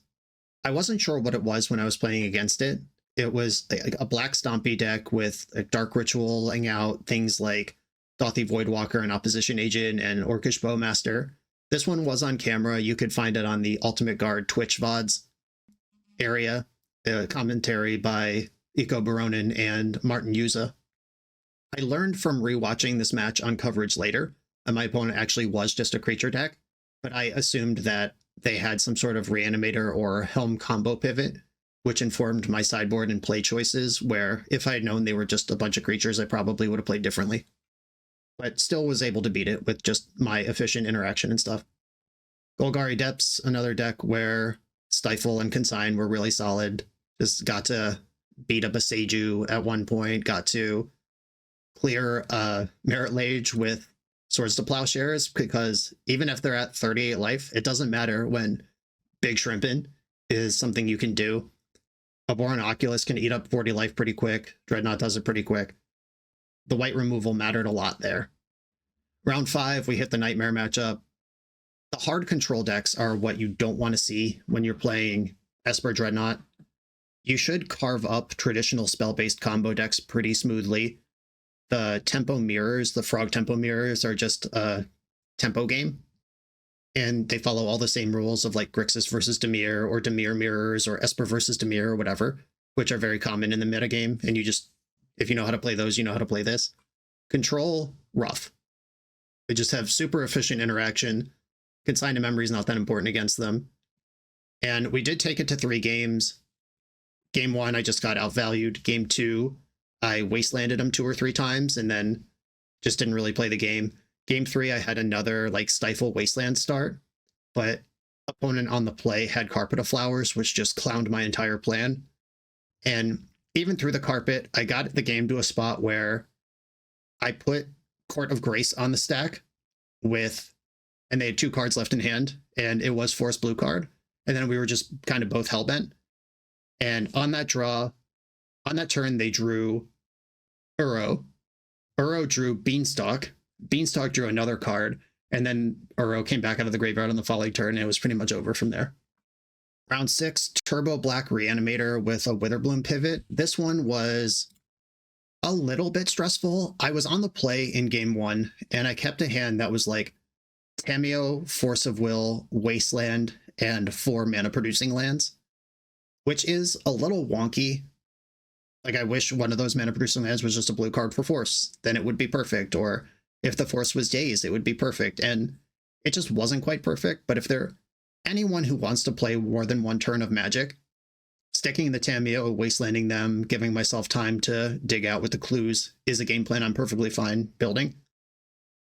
I wasn't sure what it was when I was playing against it. It was a black stompy deck with a Dark Ritualing out things like Thothy Voidwalker and Opposition Agent and Orcish Bowmaster. This one was on camera. You could find it on the Ultimate Guard Twitch VODs area. Commentary by Iko Baronin and Martin Yuza. I learned from rewatching this match on coverage later, and my opponent actually was just a creature deck, but I assumed that they had some sort of Reanimator or Helm combo pivot, which informed my sideboard and play choices, where if I had known they were just a bunch of creatures, I probably would have played differently. But still was able to beat it with just my efficient interaction and stuff. Golgari Depths, another deck where Stifle and Consign were really solid. Just got to beat up a Seiju at one point, got to clear Merit Lage with Swords to Plowshares, because even if they're at 38 life, it doesn't matter when Big Shrimpin' is something you can do. Abhorrent Oculus can eat up 40 life pretty quick. Dreadnought does it pretty quick. The white removal mattered a lot there. Round 5, we hit the Nightmare matchup. The hard control decks are what you don't want to see when you're playing Esper Dreadnought. You should carve up traditional spell-based combo decks pretty smoothly. The tempo mirrors, the frog tempo mirrors, are just a tempo game. And they follow all the same rules of like Grixis versus Dimir, or Dimir mirrors, or Esper versus Dimir, or whatever, which are very common in the metagame. And you just, if you know how to play those, you know how to play this. Control, rough. They just have super efficient interaction. Consign to memory is not that important against them. And we did take it to 3 games. Game 1, I just got outvalued. Game 2, I wastelanded them 2 or 3 times and then just didn't really play the game. Game 3, I had another like Stifle Wasteland start, but opponent on the play had Carpet of Flowers, which just clowned my entire plan. And even through the carpet, I got the game to a spot where I put Court of Grace on the stack with, and they had 2 cards left in hand, and it was Force Blue card. And then we were just kind of both hellbent. And on that draw, on that turn, they drew Uro. Uro drew Beanstalk. Beanstalk drew another card, and then Uro came back out of the graveyard on the following turn, and it was pretty much over from there. Round 6, Turbo Black Reanimator with a Witherbloom pivot. This one was a little bit stressful. I was on the play in game 1, and I kept a hand that was like Tameo, Force of Will, Wasteland, and 4 mana producing lands, which is a little wonky. Like, I wish one of those mana producing lands was just a blue card for Force. Then it would be perfect. Or if the Force was Daze, it would be perfect. And it just wasn't quite perfect. But if there anyone who wants to play more than 1 turn of Magic, sticking the Tameo, wastelanding them, giving myself time to dig out with the clues is a game plan I'm perfectly fine building.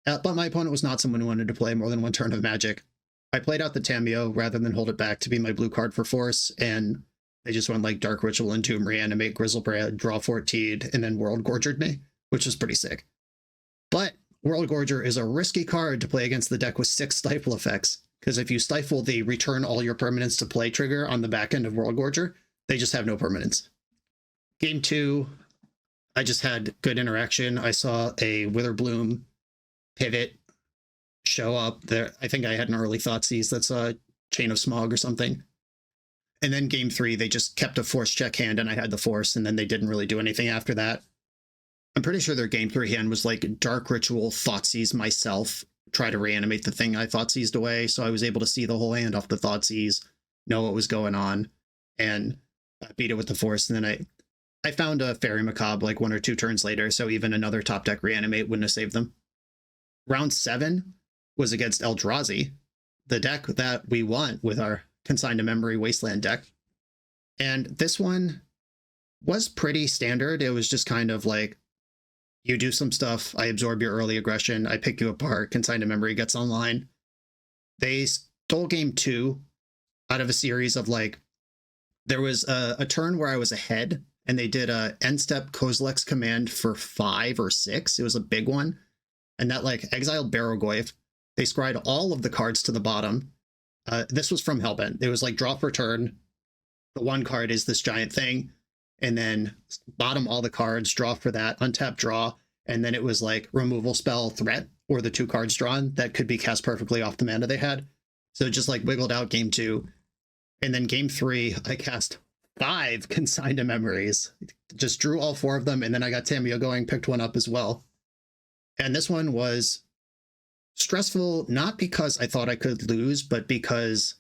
But my opponent was not someone who wanted to play more than 1 turn of Magic. I played out the Tameo rather than hold it back to be my blue card for Force, and they just went like Dark Ritual, Entomb, Reanimate, Grizzlebrand, draw 14, and then World Gorgered me, which was pretty sick. But World Gorger is a risky card to play against the deck with 6 stifle effects, because if you stifle the return all your permanents to play trigger on the back end of World Gorger, they just have no permanents. Game 2, I just had good interaction. I saw a Witherbloom pivot show up there. I think I had an early Thoughtseize that's a Chain of Smog or something. And then game 3, they just kept a force check hand and I had the force, and then they didn't really do anything after that. I'm pretty sure their game 3 hand was like Dark Ritual, Thoughtseize myself, try to reanimate the thing I Thoughtseized away, so I was able to see the whole hand off the Thoughtseize, know what was going on, and beat it with the force. And then I found a Fairy Macabre like 1 or 2 turns later, so even another top deck reanimate wouldn't have saved them. Round 7 was against Eldrazi, the deck that we won with our Consigned to Memory Wasteland deck. And this one was pretty standard. It was just kind of like, you do some stuff, I absorb your early aggression, I pick you apart, Consigned to Memory gets online. They stole game 2 out of a series of like, there was a turn where I was ahead, and they did a end step Kozilek's command for 5 or 6. It was a big one. And that like exiled Barrogoyf. They scryed all of the cards to the bottom. This was from Hellbent. It was like draw for turn. The one card is this giant thing. And then bottom all the cards, draw for that, untap, draw. And then it was like removal spell, threat, or the 2 cards drawn that could be cast perfectly off the mana they had. So it just like wiggled out game 2. And then game 3, I cast 5 Consigned to Memories. Just drew all 4 of them, and then I got Tamiyo going, picked one up as well. And this one was stressful, not because I thought I could lose, but because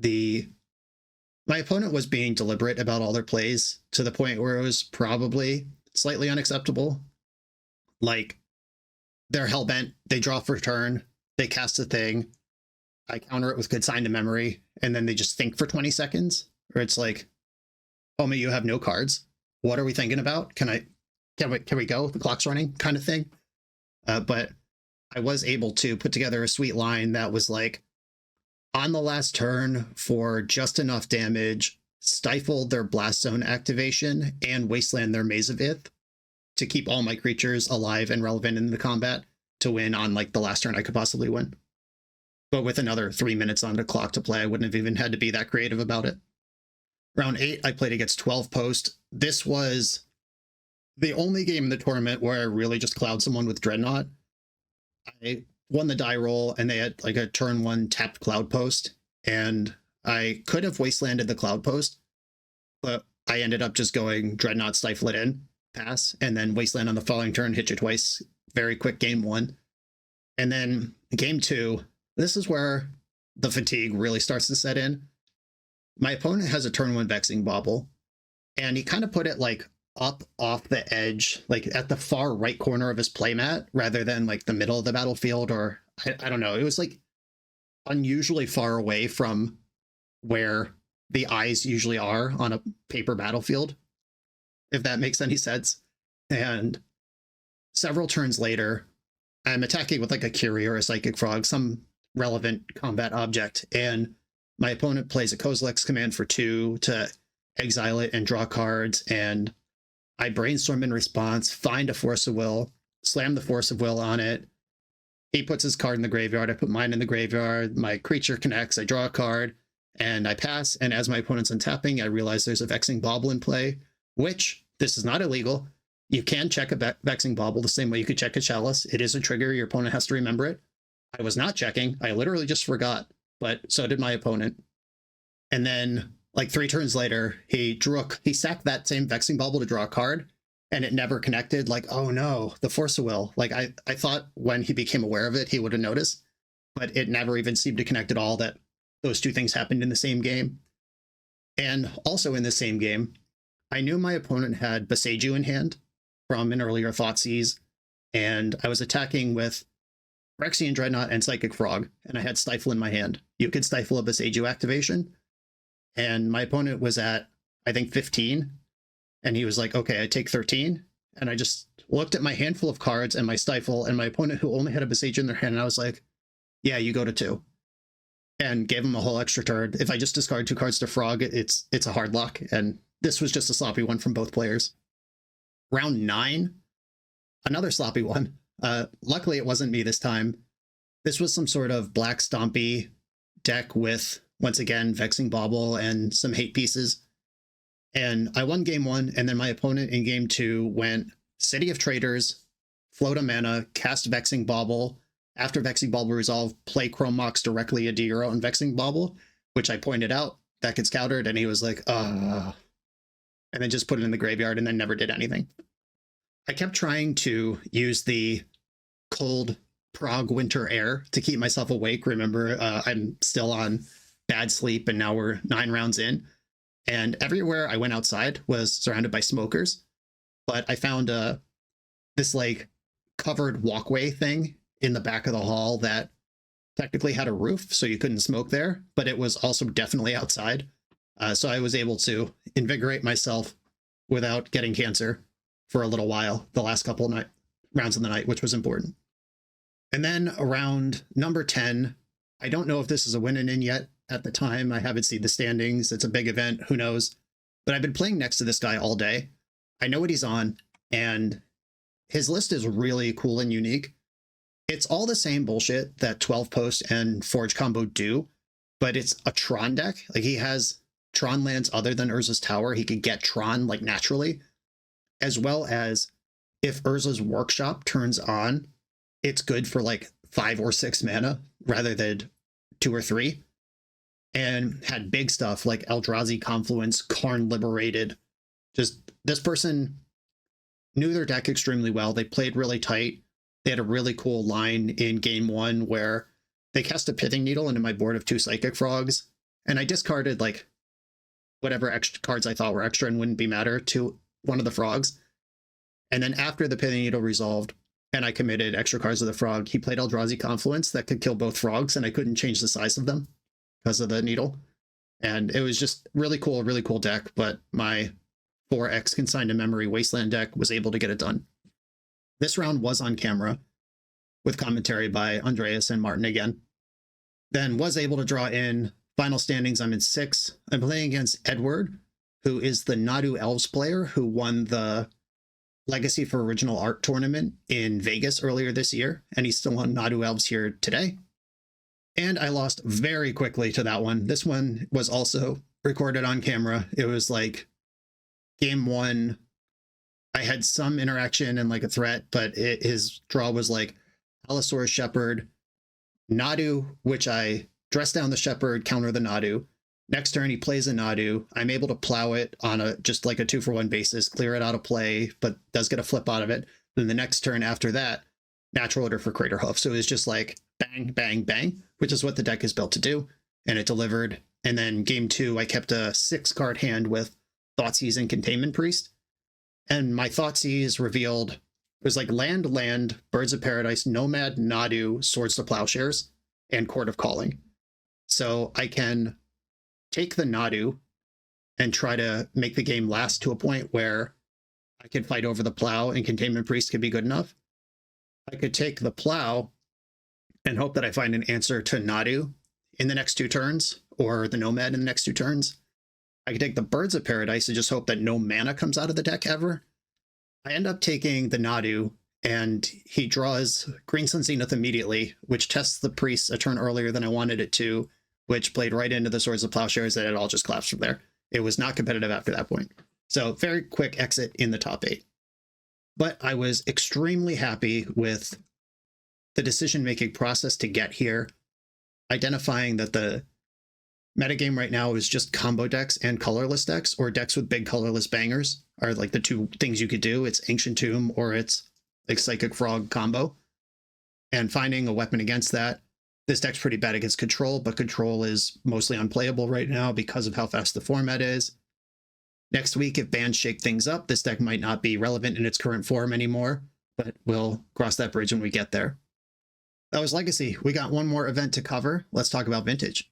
my opponent was being deliberate about all their plays to the point where it was probably slightly unacceptable. Like, they're hellbent, they draw for turn, they cast a thing, I counter it with Consigned to Memory, and then they just think for 20 seconds, or it's like, homie, you have no cards. What are we thinking about? Can we go? The clock's running, kind of thing. But I was able to put together a sweet line that was like, on the last turn, for just enough damage, stifle their Blast Zone activation and wasteland their Maze of Ith to keep all my creatures alive and relevant in the combat to win on like the last turn I could possibly win. But with another 3 minutes on the clock to play, I wouldn't have even had to be that creative about it. Round 8, I played against 12 Post. This was the only game in the tournament where I really just cloud someone with Dreadnought. I won the die roll, and they had like a turn 1 tapped Cloud Post, and I could have wastelanded the Cloud Post, but I ended up just going Dreadnought, stifle it in, pass, and then wasteland on the following turn, hit you twice. Very quick game 1. And then game 2, this is where the fatigue really starts to set in. My opponent has a turn 1 Vexing Bauble, and he kind of put it like up off the edge, like at the far right corner of his playmat, rather than like the middle of the battlefield, or I don't know. It was like unusually far away from where the eyes usually are on a paper battlefield, if that makes any sense. And several turns later, I'm attacking with like a Curie or a Psychic Frog, some relevant combat object, and my opponent plays a Kozilek's command for 2 to exile it and draw cards, and I brainstorm in response, find a Force of Will, slam the Force of Will on it. He puts his card in the graveyard, I put mine in the graveyard, my creature connects, I draw a card, and I pass, and as my opponent's untapping, I realize there's a Vexing Bauble in play, which, this is not illegal. You can check a Vexing Bauble the same way you could check a Chalice. It is a trigger, your opponent has to remember it. I was not checking, I literally just forgot, but so did my opponent. And then, like 3 turns later, he sacked that same Vexing Bauble to draw a card, and it never connected. Like, oh no, the Force of Will. Like, I thought when he became aware of it, he would have noticed, but it never even seemed to connect at all that those 2 things happened in the same game. And also in the same game, I knew my opponent had Boseiju in hand from an earlier Thoughtseize, and I was attacking with Phyrexian Dreadnought and Psychic Frog, and I had Stifle in my hand. You could stifle a Boseiju activation, and my opponent was at, I think, 15, and he was like, okay, I take 13, and I just looked at my handful of cards and my Stifle, and my opponent who only had a Boseiju in their hand, and I was like, yeah, you go to 2. And gave him a whole extra turn. If I just discard 2 cards to Frog, it's a hard lock, and this was just a sloppy one from both players. Round 9, another sloppy one. Luckily, it wasn't me this time. This was some sort of black stompy deck with, once again, Vexing Bauble and some hate pieces. And I won game 1, and then my opponent in game 2 went City of Traitors, float a mana, cast Vexing Bauble. After Vexing Bauble resolved, play Chrome Mox directly into your own Vexing Bauble, which I pointed out. That gets countered, and he was like, and then just put it in the graveyard and then never did anything. I kept trying to use the cold Prague winter air to keep myself awake. Remember, I'm still on bad sleep, and now we're 9 rounds in. And everywhere I went outside was surrounded by smokers. But I found this like covered walkway thing in the back of the hall that technically had a roof, so you couldn't smoke there, but it was also definitely outside. So I was able to invigorate myself without getting cancer for a little while, the last couple rounds of the night, which was important. And then around number 10, I don't know if this is a win and in yet. At the time, I haven't seen the standings. It's a big event, who knows? But I've been playing next to this guy all day. I know what he's on, and his list is really cool and unique. It's all the same bullshit that 12 Post and Forge Combo do, but it's a Tron deck. Like, he has Tron lands other than Urza's Tower. He could get Tron, like, naturally, as well as if Urza's Workshop turns on, it's good for, like, 5 or 6 mana rather than 2 or 3. And had big stuff like Eldrazi Confluence, Karn Liberated. Just, this person knew their deck extremely well. They played really tight. They had a really cool line in game 1 where they cast a Pithing Needle into my board of 2 Psychic Frogs, and I discarded like whatever extra cards I thought were extra and wouldn't be matter to one of the frogs. And then after the Pithing Needle resolved and I committed extra cards of the frog, he played Eldrazi Confluence that could kill both frogs, and I couldn't change the size of them because of the needle. And it was just really cool deck, but my 4X Consigned to Memory Wasteland deck was able to get it done. This round was on camera with commentary by Andreas and Martin again. Then was able to draw in final standings. I'm in 6. I'm playing against Edward, who is the Nadu Elves player who won the Legacy for Original Art tournament in Vegas earlier this year, and he's still on Nadu Elves here today. And I lost very quickly to that one. This one was also recorded on camera. It was like game 1. I had some interaction and like a threat, but his draw was like Allosaurus Shepherd, Nadu, which I dress down the Shepherd, counter the Nadu. Next turn, he plays a Nadu. I'm able to plow it on a just like a 2-for-1 basis, clear it out of play, but does get a flip out of it. Then the next turn after that, natural order for Crater Hoof. So it was just like bang, bang, bang, which is what the deck is built to do. And it delivered. And then game 2, I kept a 6-card hand with Thoughtseize and Containment Priest. And my Thoughtseize revealed, it was like land, Birds of Paradise, Nomad, Nadu, Swords to Plowshares, and Court of Calling. So I can take the Nadu and try to make the game last to a point where I could fight over the Plow and Containment Priest could be good enough. I could take the Plow and hope that I find an answer to Nadu in the next 2 turns, or the Nomad in the next 2 turns. I could take the Birds of Paradise and just hope that no mana comes out of the deck ever. I end up taking the Nadu, and he draws Green Sun Zenith immediately, which tests the Priest a turn earlier than I wanted it to, which played right into the Swords of Plowshares, and it all just collapsed from there. It was not competitive after that point. So very quick exit in the top 8. But I was extremely happy with the decision-making process to get here, identifying that the metagame right now is just combo decks and colorless decks, or decks with big colorless bangers are like the 2 things you could do. It's Ancient Tomb or it's like Psychic Frog combo. And finding a weapon against that. This deck's pretty bad against Control, but Control is mostly unplayable right now because of how fast the format is. Next week, if bans shake things up, this deck might not be relevant in its current form anymore, but we'll cross that bridge when we get there. That was Legacy. We got one more event to cover. Let's talk about Vintage.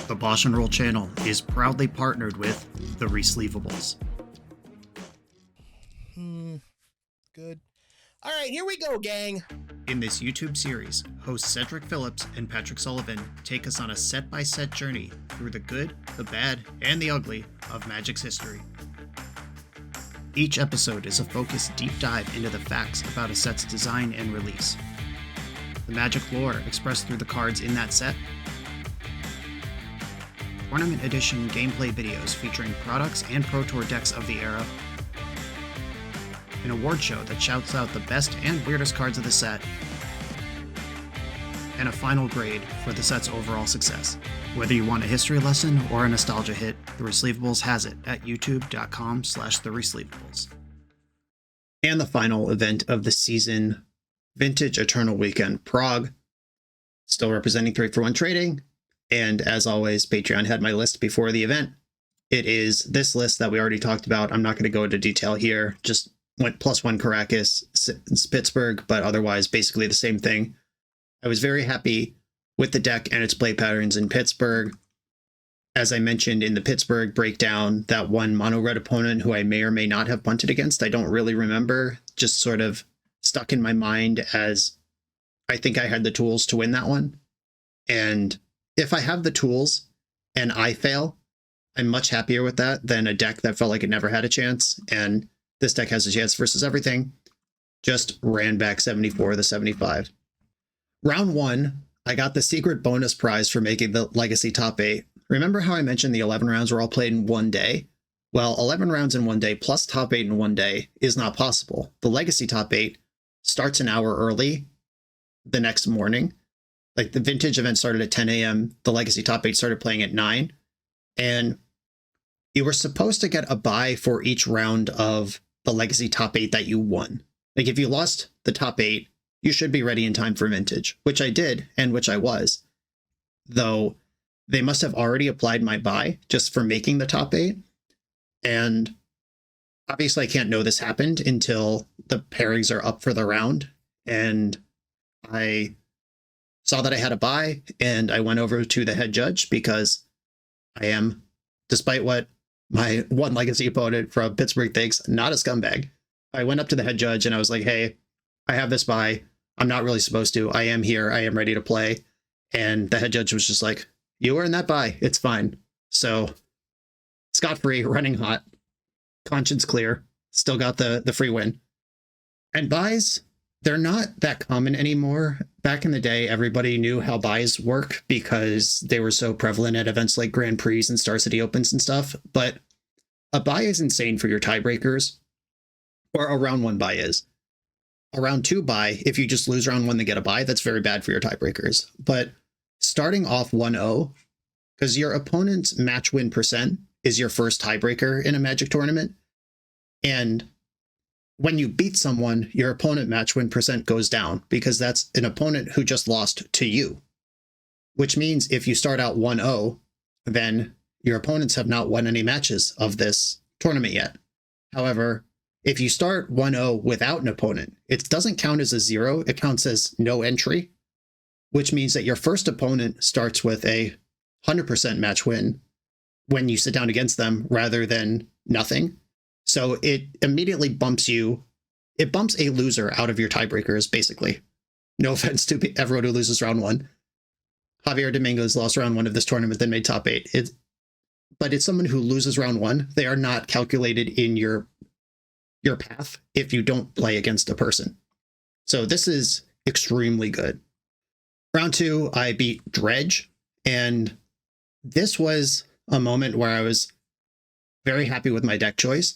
The BoshNRoll channel is proudly partnered with the Resleevables. Good. All right, here we go, gang. In this YouTube series, hosts Cedric Phillips and Patrick Sullivan take us on a set-by-set journey through the good, the bad, and the ugly of Magic's history. Each episode is a focused deep dive into the facts about a set's design and release, the Magic lore expressed through the cards in that set, Tournament Edition gameplay videos featuring products and Pro Tour decks of the era, an award show that shouts out the best and weirdest cards of the set, and a final grade for the set's overall success. Whether you want a history lesson or a nostalgia hit, The Resleevables has it at youtube.com/TheResleevables. And the final event of the season, Vintage Eternal Weekend Prague. Still representing 3-for-1 trading. And as always, Patreon had my list before the event. It is this list that we already talked about. I'm not going to go into detail here. Just went +1 Caracas, Pittsburgh, but otherwise basically the same thing. I was very happy with the deck and its play patterns in Pittsburgh. As I mentioned in the Pittsburgh breakdown, that one mono red opponent who I may or may not have punted against, I don't really remember, just sort of stuck in my mind as I think I had the tools to win that one. And if I have the tools and I fail, I'm much happier with that than a deck that felt like it never had a chance. And this deck has a chance versus everything. Just ran back 74 to 75. Round 1, I got the secret bonus prize for making the Legacy top 8. Remember how I mentioned the 11 rounds were all played in one day? Well, 11 rounds in one day plus top 8 in one day is not possible. The Legacy top 8 starts an hour early the next morning. Like the Vintage event started at 10 a.m. The Legacy top 8 started playing at 9. And you were supposed to get a bye for each round of the Legacy top 8 that you won. Like if you lost the top 8, you should be ready in time for Vintage, which I did and which I was. Though they must have already applied my bye just for making the top 8. And obviously I can't know this happened until the pairings are up for the round. And I saw that I had a bye and I went over to the head judge because I am, despite what my one Legacy opponent from Pittsburgh thinks, not a scumbag. I went up to the head judge and I was like, hey, I have this bye. I'm not really supposed to. I am here. I am ready to play. And the head judge was just like, you were in that bye. It's fine. So scot-free, running hot, conscience clear, still got the free win. And buys, they're not that common anymore. Back in the day, everybody knew how buys work because they were so prevalent at events like Grand Prix and Star City Opens and stuff. But a buy is insane for your tiebreakers, or a round 1 buy is. A round 2 buy, if you just lose round 1 to get a buy, that's very bad for your tiebreakers. But starting off 1-0, because your opponent's match win percent is your first tiebreaker in a Magic tournament. And when you beat someone, your opponent match win percent goes down because that's an opponent who just lost to you. Which means if you start out 1-0, then your opponents have not won any matches of this tournament yet. However, if you start 1-0 without an opponent, it doesn't count as a 0, it counts as no entry, which means that your first opponent starts with a 100% match win when you sit down against them rather than nothing. So it immediately bumps a loser out of your tiebreakers, basically. No offense to everyone who loses round 1. Javier Dominguez lost round 1 of this tournament, then made top 8. But it's someone who loses round 1. They are not calculated in your path if you don't play against a person. So this is extremely good. Round 2, I beat Dredge, and this was a moment where I was very happy with my deck choice.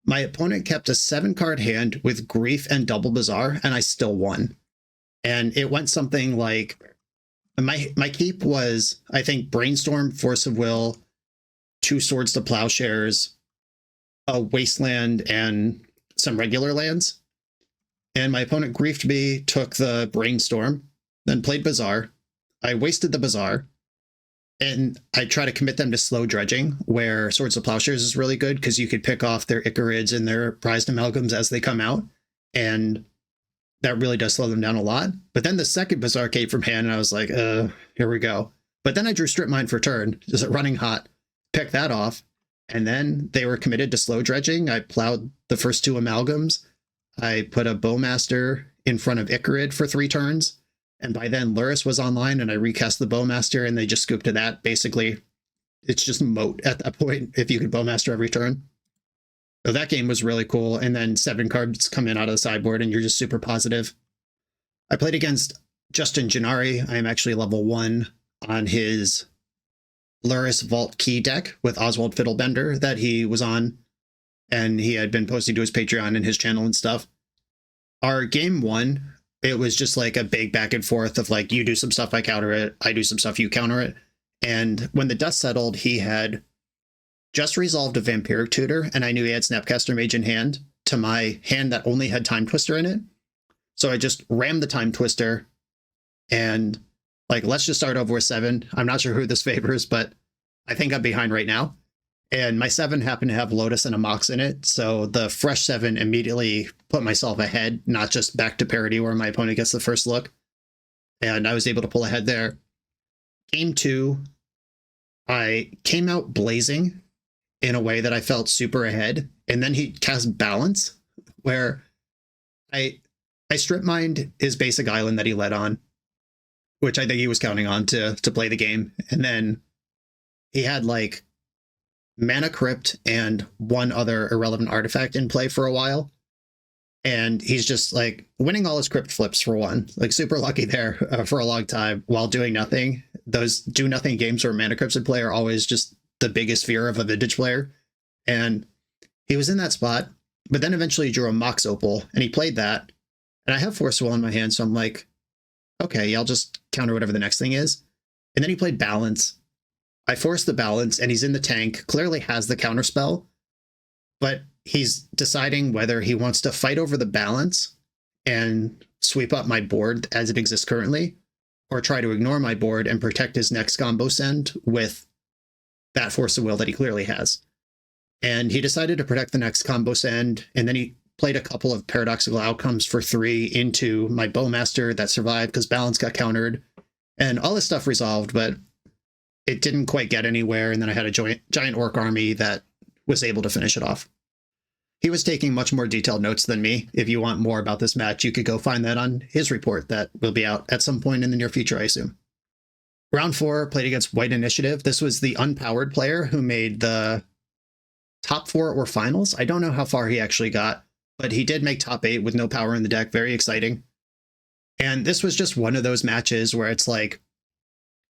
My opponent kept a 7-card hand with Grief and Double Bazaar, and I still won. And it went something like, my keep was, I think, Brainstorm, Force of Will, 2 Swords to Plowshares, a Wasteland, and some regular lands. And my opponent griefed me, took the Brainstorm, then played Bazaar. I wasted the Bazaar, and I try to commit them to slow dredging, where Swords to Plowshares is really good because you could pick off their Icarids and their prized amalgams as they come out, and that really does slow them down a lot. But then the second Bazaar came from hand, and I was like, here we go. But then I drew Strip Mine for turn, just running hot, picked that off, and then they were committed to slow dredging. I plowed the first 2 amalgams. I put a Bowmaster in front of Icarid for 3 turns. And by then, Lurrus was online, and I recast the Bowmaster, and they just scooped to that. Basically, it's just moat at that point if you could Bowmaster every turn. So that game was really cool. And then 7 cards come in out of the sideboard, and you're just super positive. I played against Justin Gennari. I am actually level 1 on his Lurrus Vault Key deck with Oswald Fiddlebender that he was on, and he had been posting to his Patreon and his channel and stuff. Our game 1, it was just like a big back and forth of like, you do some stuff, I counter it, I do some stuff, you counter it. And when the dust settled, he had just resolved a Vampiric Tutor, and I knew he had Snapcaster Mage in hand to my hand that only had Time Twister in it. So I just rammed the Time Twister and like, let's just start over with 7. I'm not sure who this favors, but I think I'm behind right now. And my 7 happened to have Lotus and a Mox in it. So the fresh 7 immediately put myself ahead, not just back to parity where my opponent gets the first look. And I was able to pull ahead there. Game 2, I came out blazing in a way that I felt super ahead. And then he cast Balance, where I strip mined his basic island that he led on, which I think he was counting on to play the game. And then he had like Mana Crypt and one other irrelevant artifact in play for a while. And he's just like winning all his Crypt flips for one, like super lucky there for a long time while doing nothing. Those do nothing games where Mana Crypts in play are always just the biggest fear of a Vintage player. And he was in that spot, but then eventually he drew a Mox Opal and he played that. And I have Force Will in my hand, so I'm like, okay, I'll just counter whatever the next thing is. And then he played Balance. I forced the Balance, and he's in the tank, clearly has the counter spell, but he's deciding whether he wants to fight over the Balance and sweep up my board as it exists currently, or try to ignore my board and protect his next combo send with that Force of Will that he clearly has. And he decided to protect the next combo send, and then he played a couple of Paradoxical Outcomes for 3 into my Bowmaster that survived because Balance got countered. And all this stuff resolved, but it didn't quite get anywhere. And then I had a giant Orc army that was able to finish it off. He was taking much more detailed notes than me. If you want more about this match, you could go find that on his report that will be out at some point in the near future, I assume. Round 4, played against White Initiative. This was the unpowered player who made the top 4 or finals. I don't know how far he actually got, but he did make top 8 with no power in the deck. Very exciting. And this was just one of those matches where it's like,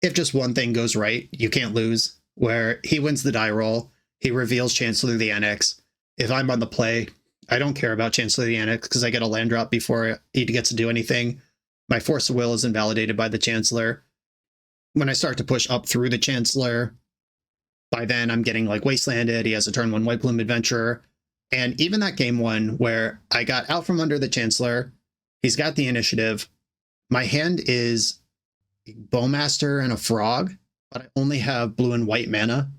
if just one thing goes right, you can't lose. Where he wins the die roll, he reveals Chancellor of the Annex. If I'm on the play, I don't care about Chancellor of the Annex because I get a land drop before he gets to do anything. My Force of Will is invalidated by the Chancellor. When I start to push up through the Chancellor, by then I'm getting like Wastelanded. He has a turn 1 White Plume Adventurer. And even that game 1 where I got out from under the Chancellor, he's got the initiative. My hand is a Bowmaster and a Frog, but I only have blue and white mana.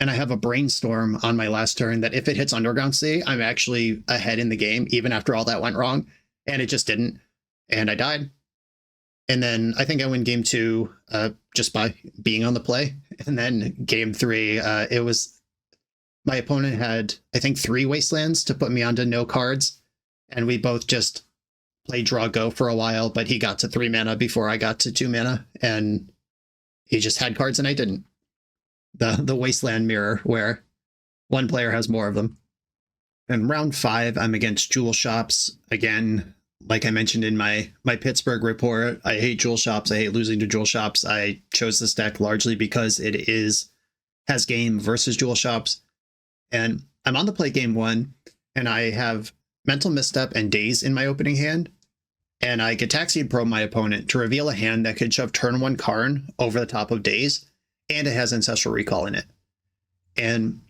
And I have a Brainstorm on my last turn that if it hits Underground Sea, I'm actually ahead in the game, even after all that went wrong. And it just didn't. And I died. And then I think I win game 2 just by being on the play. And then game 3, it was my opponent had, I think, 3 Wastelands to put me onto no cards. And we both just played draw go for a while, but he got to 3 mana before I got to 2 mana. And he just had cards and I didn't. The Wasteland mirror where one player has more of them. And round 5, I'm against Jewel Shops. Again, like I mentioned in my Pittsburgh report, I hate Jewel Shops. I hate losing to Jewel Shops. I chose this deck largely because it has game versus Jewel Shops. And I'm on the play game 1, and I have Mental Misstep and Daze in my opening hand. And I Gataxian Probe my opponent to reveal a hand that could shove turn 1 Karn over the top of Daze, and it has Ancestral Recall in it. And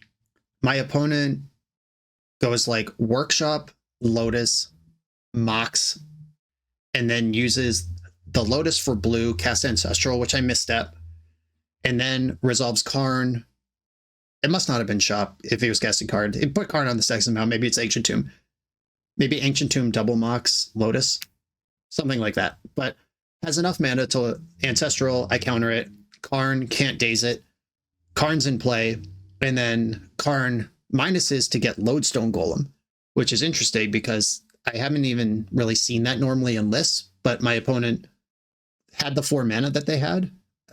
my opponent goes like Workshop, Lotus, Mox, and then uses the Lotus for blue, cast Ancestral, which I misstep, and then resolves Karn. It must not have been Shop if he was casting card. It put Karn on the second somehow. Maybe it's Ancient Tomb. Maybe Ancient Tomb double Mox, Lotus. Something like that. But has enough mana to Ancestral, I counter it. Karn can't daze it. Karn's in play. And then Karn minuses to get Lodestone Golem, which is interesting because I haven't even really seen that normally in lists, but my opponent had the 4 mana that they had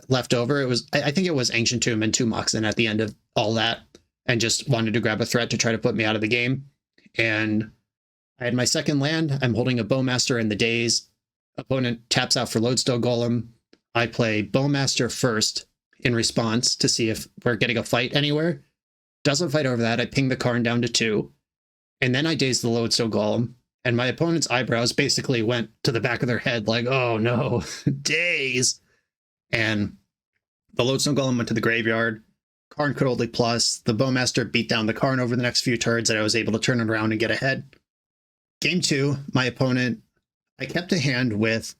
left over. It was, I think it was Ancient Tomb and 2 Moxen at the end of all that, and just wanted to grab a threat to try to put me out of the game. And I had my second land. I'm holding a Bowmaster in the Daze. Opponent taps out for Lodestone Golem. I play Bowmaster first in response to see if we're getting a fight anywhere. Doesn't fight over that. I ping the Karn down to 2. And then I daze the Lodestone Golem. And my opponent's eyebrows basically went to the back of their head like, oh no, daze. And the Lodestone Golem went to the graveyard. Karn could only plus. The Bowmaster beat down the Karn over the next few turns, and I was able to turn it around and get ahead. Game 2, my opponent, I kept a hand with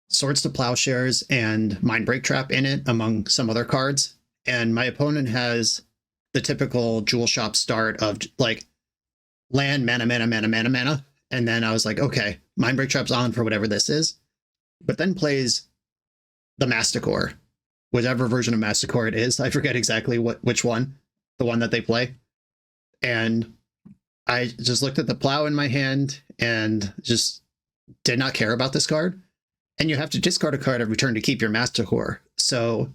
Swords to Plowshares and Mindbreak Trap in it, among some other cards. And my opponent has the typical Jewel Shop start of like land, mana, mana, mana, mana, mana. And then I was like, okay, Mindbreak Trap's on for whatever this is. But then plays the Masticore, whatever version of Masticore it is. I forget exactly which one, the one that they play. And I just looked at the plow in my hand and just did not care about this card. And you have to discard a card every turn to keep your Masticore. So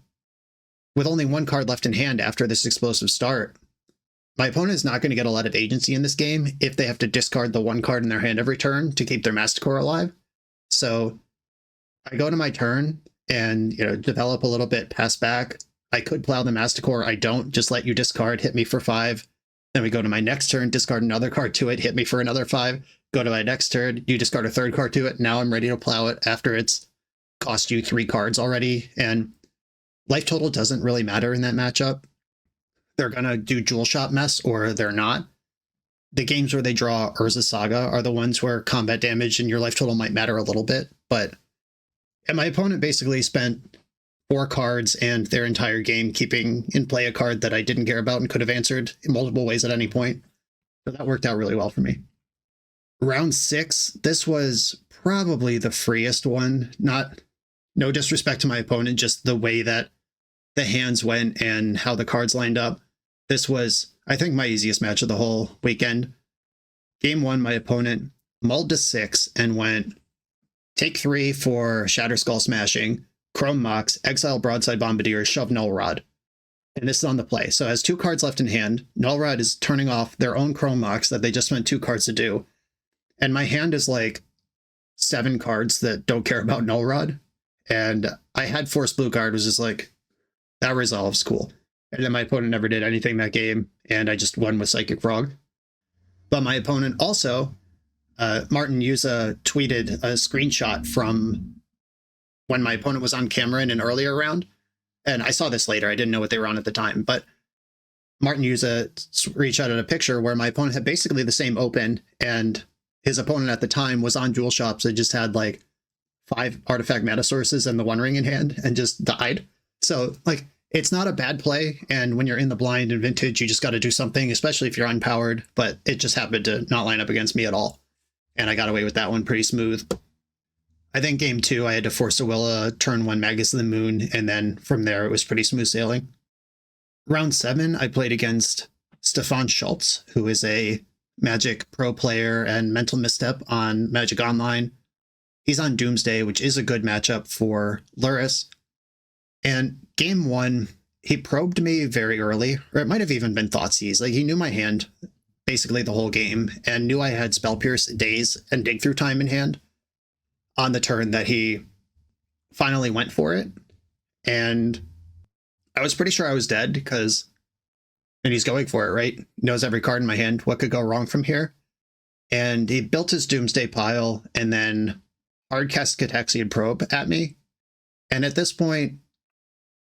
with only 1 card left in hand after this explosive start, my opponent is not going to get a lot of agency in this game if they have to discard the 1 card in their hand every turn to keep their Masticore alive. So I go to my turn and, develop a little bit, pass back. I could plow the Masticore. I don't. Just let you discard, hit me for 5. Then we go to my next turn, discard another card to it, hit me for another 5. Go to my next turn, you discard a 3rd card to it. Now I'm ready to plow it after it's cost you 3 cards already. And life total doesn't really matter in that matchup. They're going to do Jewel Shop mess or they're not. The games where they draw Urza Saga are the ones where combat damage and your life total might matter a little bit. And my opponent basically spent 4 cards and their entire game keeping in play a card that I didn't care about and could have answered in multiple ways at any point. So that worked out really well for me. Round 6, this was probably the freest one. No disrespect to my opponent, just the way that the hands went and how the cards lined up. This was, I think, my easiest match of the whole weekend. Game 1, my opponent mulled to 6 and went take 3 for Shatter Skull Smashing, Chrome Mox, Exile Broadside Bombardier, shove Null Rod. And this is on the play. So it has 2 cards left in hand. Null Rod is turning off their own Chrome Mox that they just spent 2 cards to do. And my hand is like 7 cards that don't care about Null Rod. And I had Force Blue Guard, was just like, that resolves, cool. And then my opponent never did anything that game, and I just won with Psychic Frog. But my opponent also, Martin Yuza tweeted a screenshot from when my opponent was on camera in an earlier round. And I saw this later, I didn't know what they were on at the time, but Martin Yuza screenshotted a picture where my opponent had basically the same open, and his opponent at the time was on Jewel Shops. It just had like 5 artifact mana sources and the One Ring in hand and just died. So like, it's not a bad play. And when you're in the blind in Vintage, you just got to do something, especially if you're unpowered. But it just happened to not line up against me at all. And I got away with that one pretty smooth. I think game 2, I had to force a Willa, turn 1 Magus of the Moon. And then from there, it was pretty smooth sailing. Round 7, I played against Stefan Schultz, who is a Magic pro player and Mental Misstep on Magic Online. He's on Doomsday, which is a good matchup for Lurrus. And game 1, he probed me very early, or it might have even been Thoughtseize. Like, he knew my hand basically the whole game and knew I had Spell Pierce, Daze, and Dig Through Time in hand on the turn that he finally went for it. And I was pretty sure I was dead and he's going for it, right? He knows every card in my hand. What could go wrong from here? And he built his Doomsday pile and then hard cast Cataxian Probe at me. And at this point,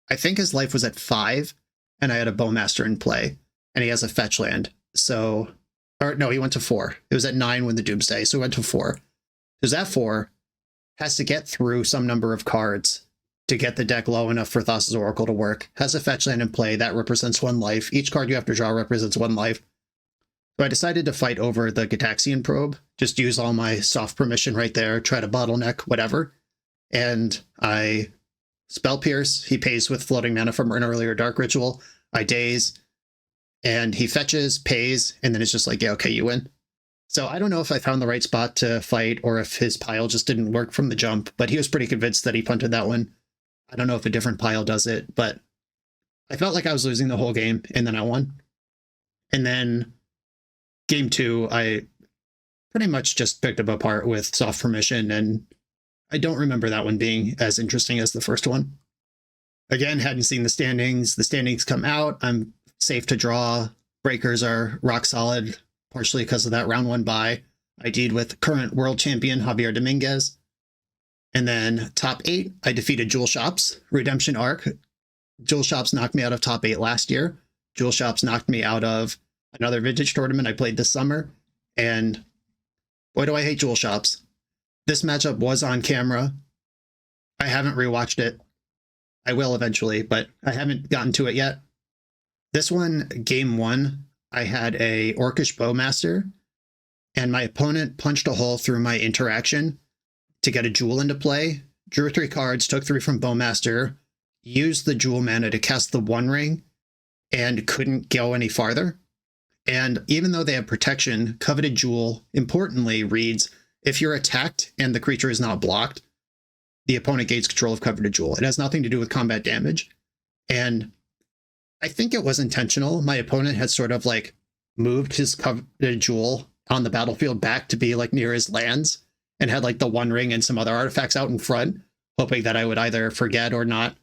I think his life was at 5, and I had a Bowmaster in play, and he has a fetch land. So, or no, he went to 4. It was at 9 when the Doomsday, so he went to 4. Because that 4 has to get through some number of cards to get the deck low enough for Thassa's Oracle to work. Has a fetch land in play, that represents 1 life. Each card you have to draw represents 1 life. So I decided to fight over the Gataxian Probe, just use all my soft permission right there, try to bottleneck, whatever. And I Spell Pierce, he pays with floating mana from an earlier Dark Ritual. I daze, and he fetches, pays, and then it's just like, yeah, okay, you win. So I don't know if I found the right spot to fight or if his pile just didn't work from the jump, but he was pretty convinced that he punted that one. I don't know if a different pile does it, but I felt like I was losing the whole game, and then I won. And then game 2, I pretty much just picked up apart with soft permission, and I don't remember that one being as interesting as the first one. Again, hadn't seen the standings. The standings come out. I'm safe to draw. Breakers are rock solid, partially because of that round 1 bye. I deed with current world champion Javier Dominguez. And then top 8, I defeated Jewel Shops, Redemption Arc. Jewel Shops knocked me out of top 8 last year. Jewel Shops knocked me out of another vintage tournament I played this summer. And boy, do I hate Jewel Shops. This matchup was on camera. I haven't rewatched it. I will eventually, but I haven't gotten to it yet. This one, game 1, I had a Orcish Bowmaster, and my opponent punched a hole through my interaction to get a Jewel into play, drew 3 cards, took 3 from Bowmaster, used the Jewel mana to cast the One Ring, and couldn't go any farther. And even though they have protection, Coveted Jewel, importantly, reads, if you're attacked and the creature is not blocked, the opponent gains control of Coveted Jewel. It has nothing to do with combat damage. And I think it was intentional. My opponent had sort of like moved his Coveted Jewel on the battlefield back to be like near his lands and had like the One Ring and some other artifacts out in front, hoping that I would either forget or not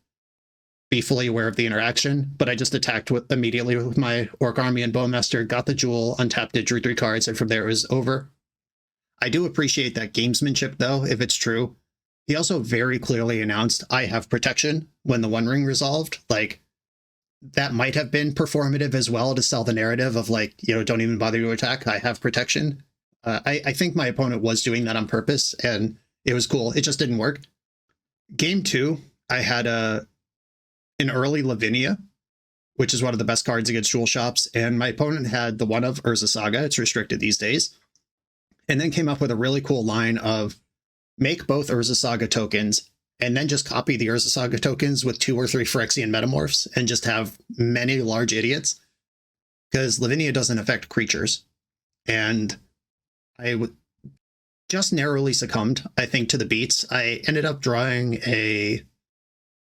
be fully aware of the interaction. But I just attacked immediately with my Orc Army and Bowmaster, got the Jewel, untapped it, drew 3 cards, and from there it was over. I do appreciate that gamesmanship, though, if it's true. He also very clearly announced, I have protection when the One Ring resolved. Like, that might have been performative as well to sell the narrative of like, you know, don't even bother to attack. I have protection. I think my opponent was doing that on purpose, and it was cool. It just didn't work. Game 2, I had an early Lavinia, which is one of the best cards against Jewel Shops, and my opponent had the one of Urza Saga. It's restricted these days. And then came up with a really cool line of make both Urza Saga tokens and then just copy the Urza Saga tokens with 2 or 3 Phyrexian Metamorphs and just have many large idiots, because Lavinia doesn't affect creatures. And I just narrowly succumbed, I think, to the beats. I ended up drawing a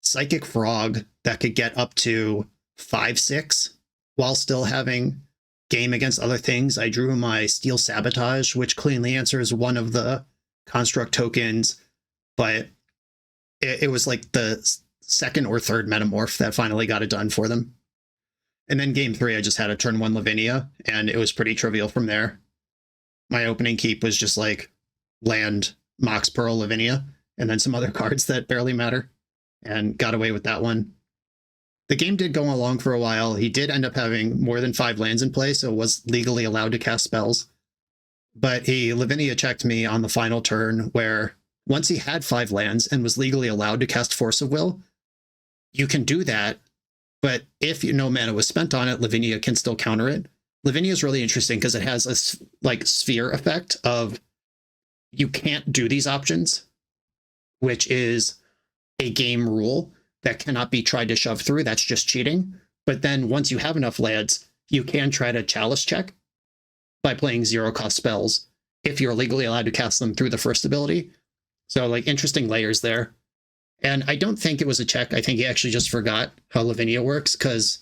Psychic Frog that could get up to 5/6 while still having game against other things. I drew my Steel Sabotage, which cleanly answers one of the construct tokens, but it was like the second or third Metamorph that finally got it done for them. And then game 3, I just had a turn 1 Lavinia, and it was pretty trivial from there. My opening keep was just like land, Mox Pearl, Lavinia, and then some other cards that barely matter, and got away with that one. The game did go along for a while. He did end up having more than 5 lands in play, so was legally allowed to cast spells. But he Lavinia checked me on the final turn, where once he had 5 lands and was legally allowed to cast Force of Will, you can do that, but if no mana was spent on it, Lavinia can still counter it. Lavinia is really interesting because it has a like sphere effect of you can't do these options, which is a game rule that cannot be tried to shove through. That's just cheating. But then once you have enough lands, you can try to chalice check by playing 0-cost spells if you're legally allowed to cast them through the first ability. So like interesting layers there. And I don't think it was a check. I think he actually just forgot how Lavinia works, because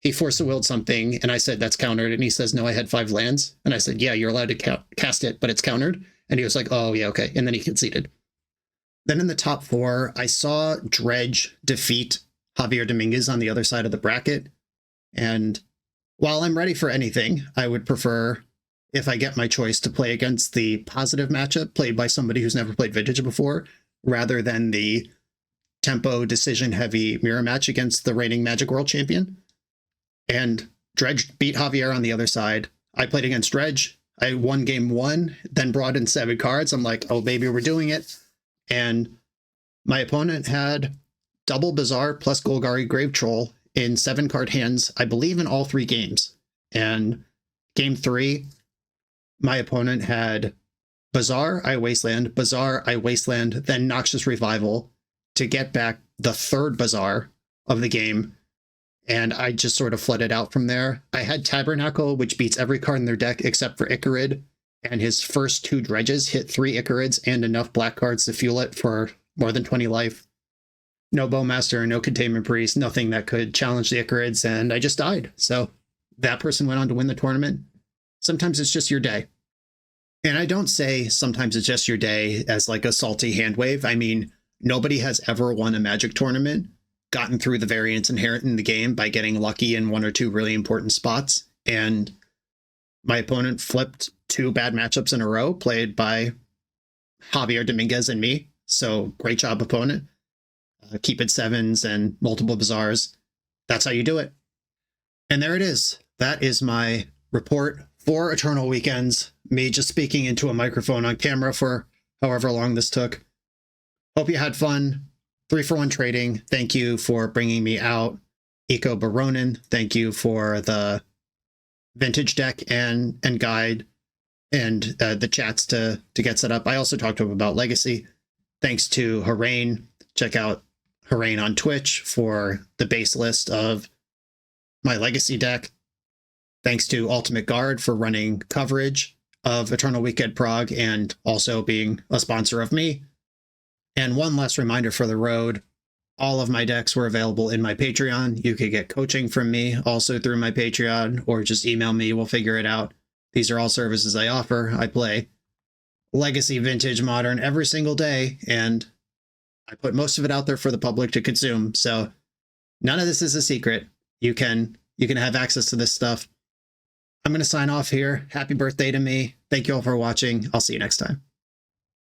he force-willed something and I said that's countered, and he says, no, I had 5 lands. And I said, yeah, you're allowed to cast it, but it's countered. And he was like, oh yeah, okay. And then he conceded. Then in the top 4, I saw Dredge defeat Javier Dominguez on the other side of the bracket. And while I'm ready for anything, I would prefer, if I get my choice, to play against the positive matchup played by somebody who's never played Vintage before, rather than the tempo, decision-heavy mirror match against the reigning Magic World Champion. And Dredge beat Javier on the other side. I played against Dredge. I won game 1, then brought in 7 cards. I'm like, oh, baby, we're doing it. And my opponent had double Bazaar plus Golgari Grave Troll in 7-card hands, I believe, in all 3 games. And game 3, my opponent had Bazaar, I Wasteland, Bazaar, I Wasteland, then Noxious Revival to get back the 3rd Bazaar of the game. And I just sort of flooded out from there. I had Tabernacle, which beats every card in their deck except for Icarid. and his first 2 dredges hit 3 Icarids and enough black cards to fuel it for more than 20 life. No Bowmaster, no Containment Priest, nothing that could challenge the Icarids, and I just died. So that person went on to win the tournament. Sometimes it's just your day. And I don't say sometimes it's just your day as like a salty hand wave. I mean, nobody has ever won a Magic tournament, gotten through the variance inherent in the game by getting lucky in 1 or 2 really important spots. And my opponent flipped 2 bad matchups in a row played by Javier Dominguez and me. So great job, opponent. Keep it 7s and multiple bazaars. That's how you do it. And there it is. That is my report for Eternal Weekends. Me just speaking into a microphone on camera for however long this took. Hope you had fun. 3-for-1 trading. Thank you for bringing me out. Eco Baronin. Thank you for the vintage deck and guide and the chats to get set up. I also talked to him about Legacy. Thanks to Harain. Check out Harain on Twitch for the base list of my Legacy deck. Thanks to Ultimate Guard for running coverage of Eternal Weekend Prague and also being a sponsor of me. And one last reminder for the road. All of my decks were available in my Patreon. You could get coaching from me also through my Patreon, or just email me. We'll figure it out. These are all services I offer. I play Legacy, Vintage, Modern every single day, and I put most of it out there for the public to consume. So none of this is a secret. You can have access to this stuff. I'm going to sign off here. Happy birthday to me. Thank you all for watching. I'll see you next time.